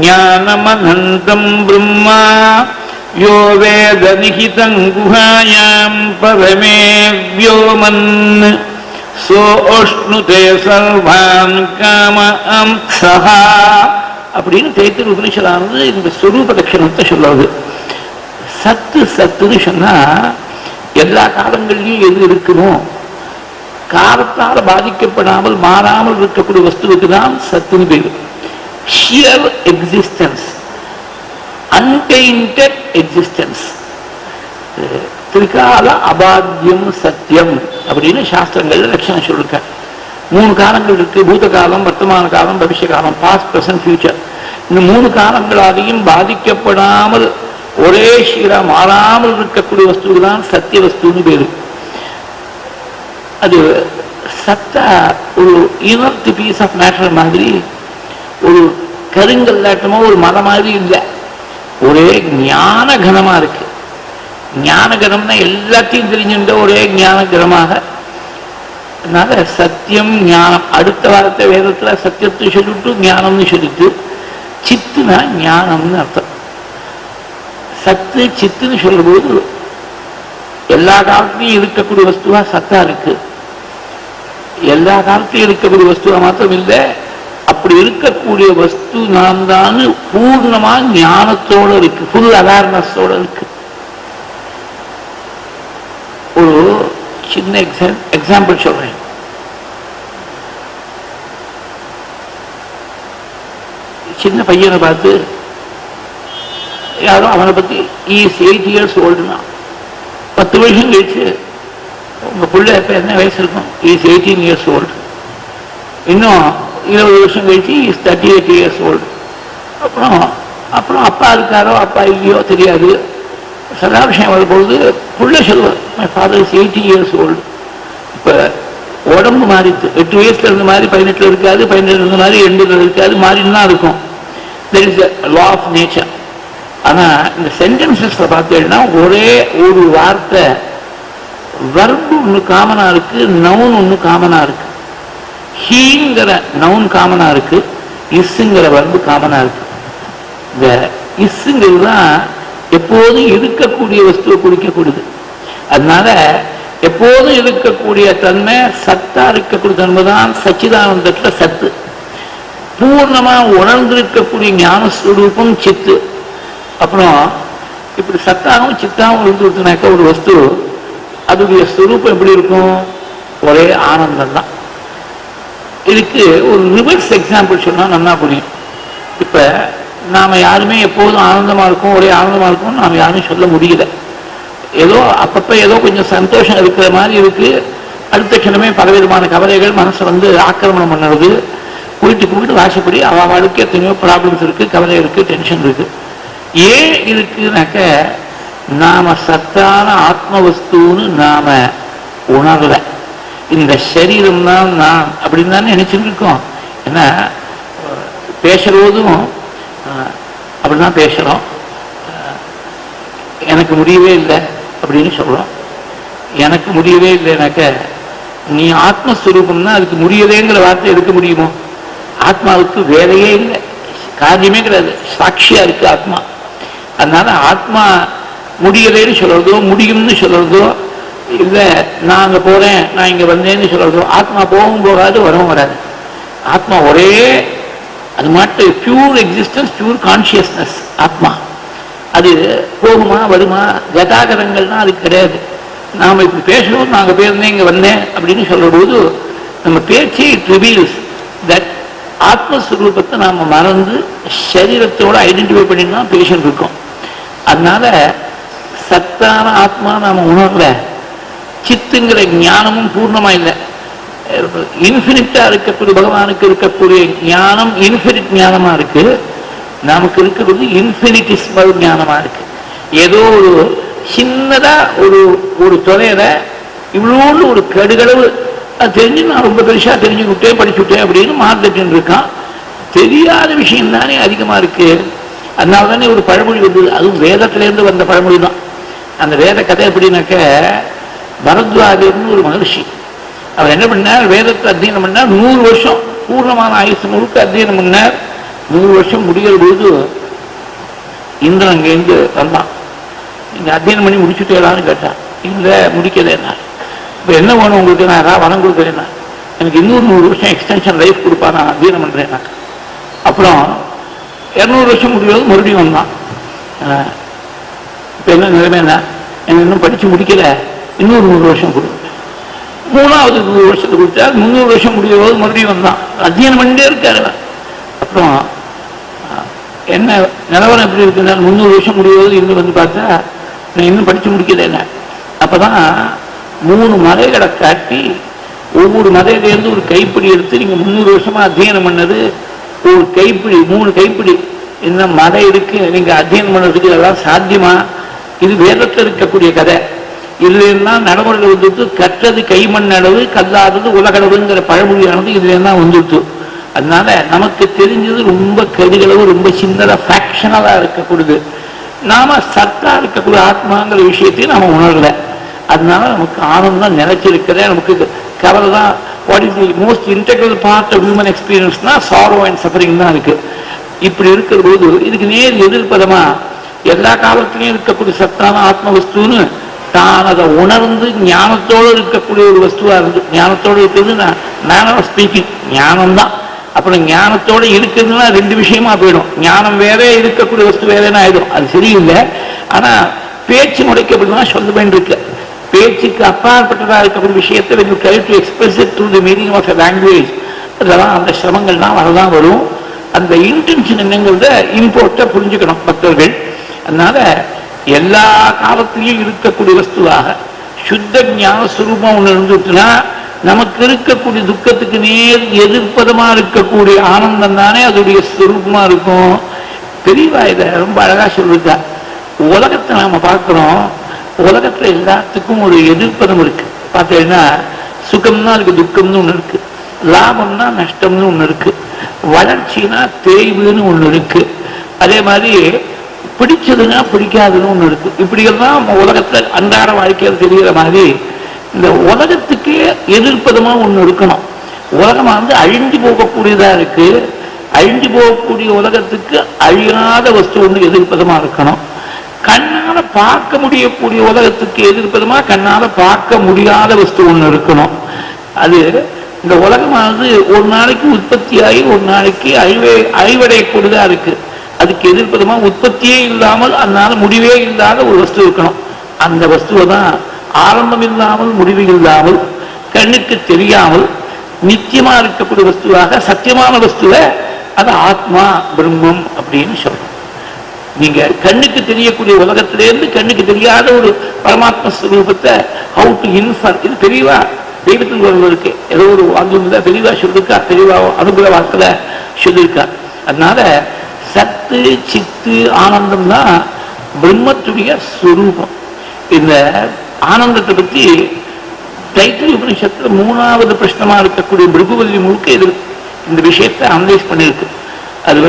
ஞானம் அனந்தம் பிரம்மா யோ வேத நிஹிதம் குஹாயாம் பரமே வ்யோமன் சோஷ்ணுதே சர்வான் காமம் சஹா அப்படின்னு தைத்திரு உபனிஷதானது இந்த ஸ்வரூப லட்சணத்தை சொல்லுவது. சத்துன்னு சொன்னா எல்லா காலங்களிலும் எது இருக்குமோ காலத்தால் பாதிக்கப்படாமல் மாறாமல் இருக்கக்கூடிய வஸ்துவுக்கு தான் சத்துன்னு பேரு. sheer existence, untainted existence. திரிகால அபாத்தியம் சத்தியம் அப்படின்னு சாஸ்திரங்கள்ல லட்சணம் சொல்லிருக்க. 3 காலங்கள் இருக்கு, பூத காலம், வர்த்தமான காலம், பவிஷ்ய காலம், பாஸ்ட், பிரசன்ட், ஃபியூச்சர். இந்த 3 காலங்களாலையும் பாதிக்கப்படாமல் ஒரே சீரா மாறாமல் இருக்கக்கூடிய வஸ்துக்கு தான் சத்திய வஸ்துன்னு பேரு. அது சத்தா ஒரு இனர்ட் பீஸ் ஆஃப் மேட்டர் மாதிரி, ஒரு கருங்கல்லாட்டமோ ஒரு மரம் மாதிரி இல்லை, ஒரே ஞான கனமா இருக்கு. ஞான கனம்னா எல்லாத்தையும் தெரிஞ்சுட்ட ஒரே ஞான கனமாக. அதனால சத்தியம் ஞானம், அடுத்த வாரத்தை வேதத்துல சத்தியத்தை சொல்லிட்டு ஞானம்னு சொல்லிட்டு, சித்துனா ஞானம்னு அர்த்தம். சத்து சித்துன்னு சொல்லும்போது எல்லா காலத்திலையும் இருக்கக்கூடிய வஸ்துவா சத்தா இருக்கு. எல்லா காலத்திலையும் இருக்கக்கூடிய வஸ்துவா மாத்திரம் இல்லை, அப்படி இருக்கக்கூடிய வஸ்து நாம் தான் பூர்ணமா ஞானத்தோட இருக்கு, ஃபுல் அவேர்னஸோட இருக்கு. ஒரு சின்ன எக்ஸாம்பிள் சொல்றேன். சின்ன பையனை பார்த்து யாரோ அவனை பத்தி இஸ் 8 years ஓல்டுனா, 10 வருஷம் கழிச்சு உங்க பிள்ளை இப்ப என்ன வயசு இருக்கும், இஸ் 18 years ஓல்டு. இன்னும் 20 வருஷம் கழிச்சு இஸ் 38 years ஓல்டு. அப்புறம் அப்பா இருக்காரோ அப்பா இல்லையோ தெரியாது. சதா விஷயம் வரும்போது பிள்ளை சொல்லுவார், my father is 80 years old. இப்ப உடம்பு மாறிட்டு 8 வயசுல இருந்த மாதிரி 18 இருக்காது, 17 இருந்த மாதிரி 8 இருக்காது, மாறின்னு தான் இருக்கும். there is a law of nature. ஆனா இந்த சென்டென்சஸ்ல பார்த்தீங்கன்னா ஒரே ஒரு வார்த்தை, வர்பு ஒண்ணு காமனா இருக்கு, நவுன் ஒண்ணு காமனா இருக்கு. ஹீங்கிற நவுன் காமனா இருக்கு, இஸ்ங்கிற வர்பு காமனா இருக்கு. இந்த இஸ்ங்கிறது தான் எப்போதும் இருக்கக்கூடிய வஸ்துவை குறிக்கக்கூடியது. அதனால எப்போதும் இருக்கக்கூடிய தன்மை, சத்தா இருக்கக்கூடிய தன்மை தான் சச்சிதானந்தத்துல சத்து. பூர்ணமா உணர்ந்திருக்கக்கூடிய ஞான ஸ்வரூபம் சித்து. அப்புறம் இப்படி சத்தாகவும் சித்தாகவும் இருந்துனாக்க ஒரு வஸ்து, அதோடைய ஸ்வரூபம் எப்படி இருக்கும், ஒரே ஆனந்தம் தான். இதுக்கு ஒரு ரிவர்ஸ் எக்ஸாம்பிள் சொன்னா நல்லா புரியும். இப்ப நாம யாருமே எப்போதும் ஆனந்தமா இருக்கும், ஒரே ஆனந்தமா இருக்கும் நாம யாரும் சொல்ல முடியல. ஏதோ அப்பப்ப ஏதோ கொஞ்சம் சந்தோஷம் இருக்கிற மாதிரி இருக்கு, அடுத்த க்ஷணமே பலவிதமான கவலைகள் மனசை ஆக்கிரமணம் பண்ணுறது. போயிட்டு வாசப்படி அவளுக்கு எத்தனையோ ப்ராப்ளம்ஸ் இருக்கு, கவலை இருக்கு, டென்ஷன் இருக்கு. ஏன் இருக்குனாக்க நாம சத்தான ஆத்ம வஸ்துன்னு நாம உணரல. இந்த சரீரம் தான் நான் அப்படின்னு தானே நினைச்சுட்டு இருக்கோம். ஏன்னா பேசுறதும் அப்படிதான் பேசுறோம். எனக்கு முடியவே இல்லை அப்படின்னு சொல்றோம். எனக்கு முடியவே இல்லைனாக்க நீ ஆத்மஸ்வரூபம்னா அதுக்கு முடியலேங்கிற வார்த்தை எடுக்க முடியுமோ? ஆத்மாவுக்கு வேலையே இல்லை, காரியமே கிடையாது, சாட்சியா இருக்கு ஆத்மா. அதனால ஆத்மா முடியலேன்னு சொல்றதோ முடியும்னு சொல்றதோ இல்லை, நான் அங்கே போறேன் நான் இங்கே வந்தேன்னு சொல்றதோ, ஆத்மா போகவும் போகாது வரவும் வராது. ஆத்மா ஒரே, அது மட்டும் பியூர் எக்ஸிஸ்டன்ஸ், பியூர் கான்சியஸ்னஸ் ஆத்மா. அது போகுமா வருமா, கதாகரங்கள்னா அது கிடையாது. நாம் இப்படி பேசணும், நான் அங்கே போயிருந்தேன் இங்கே வந்தேன் அப்படின்னு சொல்ற போது நம்ம பேச்சே இட் ரிவீல்ஸ் தட் ஆத்மஸ்வரூபத்தை நாம் மறந்து சரீரத்தோட ஐடென்டிஃபை பண்ணி தான் பேசிட்டு இருக்கோம். அதனால சத்தான ஆத்மா நாம உணரல. சித்துங்கிற ஞானமும் பூர்ணமா இல்லை. இன்ஃபினிட்டா இருக்கக்கூடிய பகவானுக்கு இருக்கக்கூடிய ஞானம் இன்ஃபினிட் ஞானமா இருக்கு, நமக்கு இருக்கிறது இன்ஃபினிட்டிஸ்மல் ஞானமா இருக்கு. ஏதோ ஒரு சின்னதா ஒரு தொலைல இவ்வளோன்னு ஒரு கடுகளவு அது தெரிஞ்சு நான் ரொம்ப பெருசா தெரிஞ்சுக்கிட்டேன் படிச்சுட்டேன் அப்படின்னு மார்க்கெட்டின் இருக்கான். தெரியாத விஷயம் தானே அதிகமா இருக்கு. அதனால தானே ஒரு பழமொழி வந்தது, அதுவும் வேதத்திலேருந்து வந்த பழமொழி தான். அந்த வேத கதை எப்படின்னாக்க, பரத்வாஜர்னு ஒரு மகர்ஷி, அவர் என்ன பண்ணார், வேதத்தை அத்தியனம் பண்ணார். 100 வருஷம் பூர்ணமான ஆயுசு முழுக்க அத்தியனம் பண்ணார். 100 வருஷம் முடிகிற பொழுது இந்திரன் அங்கேருந்து வந்தான். நீங்க அத்தியனம் பண்ணி முடிச்சுட்டேலான்னு கேட்டான். இல்லை முடிக்கலைன்னா. இப்போ என்ன வேணும் உங்களுக்கு, நான் ஏதாவது வரம் கொடுக்குறேன்னா, எனக்கு இன்னொரு 100 வருஷம் எக்ஸ்டென்ஷன் லைஃப் கொடுப்பா, நான் அத்தியனம் பண்ணுறேன்னா. அப்புறம் 200 வருஷம் முடியாது மறுபடியும் வந்தான். இப்போ என்ன நிலைமைன்னா, எனக்கு இன்னும் படித்து முடிக்கல, இன்னொரு 100 வருஷம் கொடு. 3வது 100 வருஷத்துக்கு கொடுத்தா 300 வருஷம் முடியும் போது மறுபடியும் வந்தான். அத்தியனம் பண்ணிட்டே இருக்காரு. அப்புறம் என்ன நிலவரம் எப்படி இருக்குன்னா 300 வருஷம் முடிவது இன்னும் வந்து பார்த்தா நான் இன்னும் படிச்சு முடிக்கல. என்ன அப்பதான் 3 மலைகளை காட்டி ஒவ்வொரு மலையிலேருந்து ஒரு கைப்பிடி எடுத்து நீங்க 300 வருஷமா அத்தியனம் பண்ணது ஒரு கைப்பிடி 3 கைப்பிடி என்ன மலை இருக்கு நீங்க அத்தியனம் பண்ணதுக்கு இதெல்லாம் சாத்தியமா? இது வேதத்தில் இருக்கக்கூடிய கதை. இதுல இருந்தால் நடைமுறையில் வந்துட்டு கற்றது கைமண் அளவு கல்லாதது உலகளவுங்கிற பழமொழியானது இதுல இருந்தால் வந்துட்டு. அதனால நமக்கு தெரிஞ்சது ரொம்ப கருகளவு ரொம்ப சின்னதா ஃபிராக்ஷனலா இருக்கக்கூடியது. நாம சத்தா இருக்கக்கூடிய ஆத்மாங்கிற விஷயத்தையும் நாம உணரல. அதனால நமக்கு ஆனந்தம் நிலைச்சிருக்கிறத நமக்கு கவலை தான். What is the most integral part of human எக்ஸ்பீரியன்ஸ்னா சாரோ அண்ட் சஃபரிங் தான் இருக்கு. இப்படி இருக்கிற போது இதுக்கு நேர் எதிர்ப்பதமா எல்லா காலத்திலையும் இருக்கக்கூடிய சத்தான ஆத்ம வஸ்துன்னு தான் அதை உணர்ந்து ஞானத்தோடு இருக்கக்கூடிய ஒரு வஸ்துவா இருந்து ஞானத்தோடு இருக்கிறது மேன் ஆஃப் ஸ்பீக்கிங் ஞானம்தான். அப்புறம் ஞானத்தோடு இருக்குதுன்னா 2 விஷயமா போயிடும். ஞானம் வேற இருக்கக்கூடிய வஸ்து வேறேன்னு ஆயிடும். அது சரியில்லை. ஆனா பேச்சு முடைக்கப்படுதான் சொல்ல வேண்டியிருக்கு. பேச்சுக்கு அப்பாற்பட்டதாக இருக்கக்கூடிய விஷயத்தை when you try to express it through the meaning of a language அதெல்லாம் அந்த சிரமங்கள்லாம் வரதான் வரும். அந்த இன்டென்ஷன் என்னங்கிறத இம்போர்ட்டை புரிஞ்சுக்கணும் பக்தர்கள். அதனால எல்லா காலத்திலையும் இருக்கக்கூடிய வஸ்துவாக சுத்த ஞான சுரூபம் ஒன்று இருந்துட்டுனா நமக்கு இருக்கக்கூடிய துக்கத்துக்கு நேர் எதிர்ப்பதமா இருக்கக்கூடிய ஆனந்தம் தானே அதோடைய சுரூபமா இருக்கும். பெரியவா இதை ரொம்ப அழகா சொல்லிருக்கா. உலகத்தை நாம பார்க்கிறோம். உலகத்துல எல்லாத்துக்கும் ஒரு எதிர்ப்பதம் இருக்கு. பார்த்தீங்கன்னா சுகம்னா அதுக்கு துக்கம்னு ஒண்ணு இருக்கு, லாபம்னா நஷ்டம்னு ஒண்ணு இருக்கு, வளர்ச்சினா தேய்வுன்னு ஒண்ணு இருக்கு, அதே மாதிரி பிடிச்சதுன்னா பிடிக்காதுன்னு ஒண்ணு இருக்கு. இப்படியெல்லாம் உலகத்துல அன்றாட வாழ்க்கையில் தெரிகிற மாதிரி இந்த உலகத்துக்கு எதிர்ப்பதமா ஒண்ணு இருக்கணும். உலகம் அழிஞ்சு போகக்கூடியதா இருக்கு. அழிஞ்சு போகக்கூடிய உலகத்துக்கு அழியாத வஸ்து ஒண்ணு எதிர்ப்பதமா இருக்கணும். கண்ணால பார்க்க முடியக்கூடிய உலகத்துக்கு எதிர்ப்பதமா கண்ணால பார்க்க முடியாத வஸ்து ஒண்ணு இருக்கணும். அது இந்த உலகமானது ஒரு நாளைக்கு உற்பத்தியாகி ஒரு நாளைக்கு அழிவடையக்கூடியதா இருக்கு. அதுக்கு எதிர்ப்பதமா உற்பத்தியே இல்லாமல் அதனால முடிவே இல்லாத ஒரு வஸ்து இருக்கணும். அந்த வஸ்துவை தான் ஆரம்பம் இல்லாமல் முடிவு இல்லாமல் கண்ணுக்கு தெரியாமல் நித்தியமா இருக்கக்கூடிய வஸ்துவாக சத்தியமான வஸ்துவை அது ஆத்மா பிரம்மம் அப்படின்னு சொல்றோம். நீங்க கண்ணுக்கு தெரியக்கூடிய உலகத்திலேருந்து கண்ணுக்கு தெரியாத ஒரு பரமாத்ம ஸ்வரூபத்தை ஹவு டு இன்ஃபர் இது தெரியவா தெய்வத்தில் வருவதற்கு ஏதோ ஒரு வாங்கியம் தெளிவா சொல்லிருக்கா, தெளிவா அனுகிரக வார்த்தையில சொல்லியிருக்கா. அதனால சத்து சித்து ஆனந்தம் தான் பிரம்மத்துடைய ஸ்வரூபம். இந்த ஆனந்தத்தை பற்றி தைத்திரிய உபனிஷத்துல 3வது பிரஷ்னமா இருக்கக்கூடிய பிருகுவல்லி முழுக்க இது இந்த விஷயத்தை அனலைஸ் பண்ணியிருக்கு. அது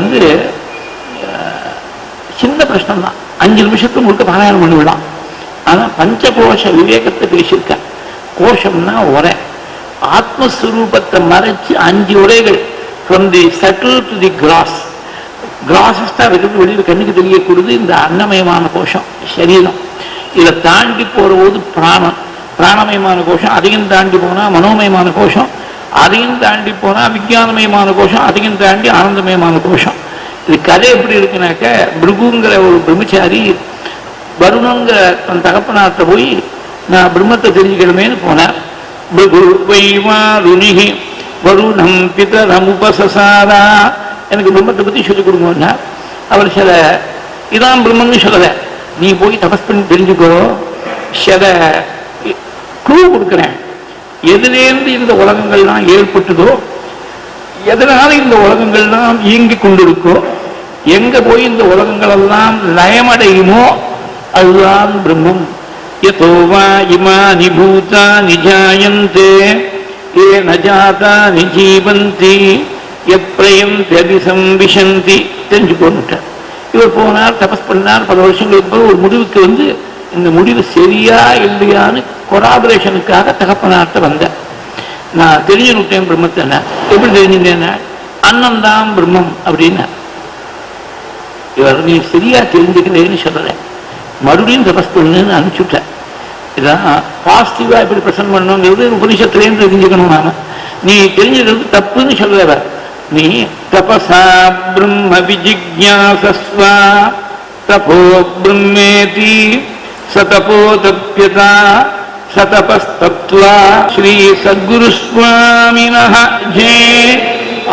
சின்ன பிரஷ்னம் தான், 5 நிமிஷத்துக்கு முழுக்க பாராயணம் பண்ணிவிடலாம். ஆனா பஞ்சகோஷ விவேகத்தை பேசியிருக்க. கோஷம்னா உரை, ஆத்மஸ்வரூபத்தை மறைச்சு 5 உரைகள் from the subtle to the gross. கிராஸஸ்டா இருக்கிறது வெளியில் கண்ணுக்கு தெரியக்கூடியது இந்த அன்னமயமான கோஷம் சரீரம். இதை தாண்டி போற போது பிராணமயமான கோஷம், அதையும் தாண்டி போனா மனோமயமான கோஷம், அதையும் தாண்டி போனா விஞ்ஞானமயமான கோஷம், அதையும் தாண்டி ஆனந்தமயமான கோஷம். இது கதை எப்படி இருக்குனாக்க பிருகுங்கிற ஒரு பிரம்மச்சாரி வருணங்கிற தன் தகப்பனார்த்த போய் நான் பிரம்மத்தை தெரிஞ்சுக்கணுமேனு போனார். பிருகு வைவாருணிகி வருணம் பிதரம் உபசசாரா, எனக்கு பிரம்மத்தை பத்தி சொல்லிக் கொடுங்கன்னா அவர் சில இதான் பிரம்மன்னு சொல்லல, நீ போய் தபஸ் பண்ணி தெரிஞ்சுக்கோ, சில க்ளூ கொடுக்குறேன். எதிலேருந்து இந்த உலகங்கள்லாம் ஏற்பட்டதோ, எதனால இந்த உலகங்கள்லாம் இயங்கி கொண்டிருக்கோ, எங்க போய் இந்த உலகங்கள் எல்லாம் லயமடையுமோ அதுதான் பிரம்மம். யதோவா இமானி பூதானி ஜாயந்தே ஏ நஜாதா நிஜீவந்தி எப்ரயந்தி அபிசம்பிஷந்தி தெரிஞ்சுக்கோன்னுட்டார். இவர் போனார், தபஸ் பண்ணார். பல வருஷங்களுக்கு பிறகு ஒரு முடிவுக்கு இந்த முடிவு சரியா இல்லையான்னு கொராபரேஷனுக்காக தகப்பனார்ட்ட வந்தார். நான் தெரிஞ்சுட்டேன் பிரம்மத்தை. எப்படி தெரிஞ்சுட்டேன்னா அன்னம்தான் பிரம்மம் அப்படின்னா. இவர் நீ சரியா தெரிஞ்சுக்கிறேன்னு சொல்றேன், மறுபடியும் தபஸ் பண்ணுன்னு அனுப்பிச்சுட்டேன். இதான் பாசிட்டிவா எப்படி பிரசன்ட் பண்ணணுங்கிறது உபனிஷத்துலேருந்து தெரிஞ்சுக்கணும். நாம நீ தெரிஞ்சுக்கிறது தப்புன்னு சொல்றவ. நீ தபசா பிரம்ம விஜிக்ஞாசஸ்வா தபோ பிரம்மேதி சதபோ தப்யதா சதபஸ்தத்வா ஸ்ரீ சத்குரு சுவாமினஹ ஜெய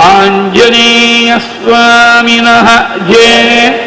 ஆஞ்சநேய स्वामिनः जय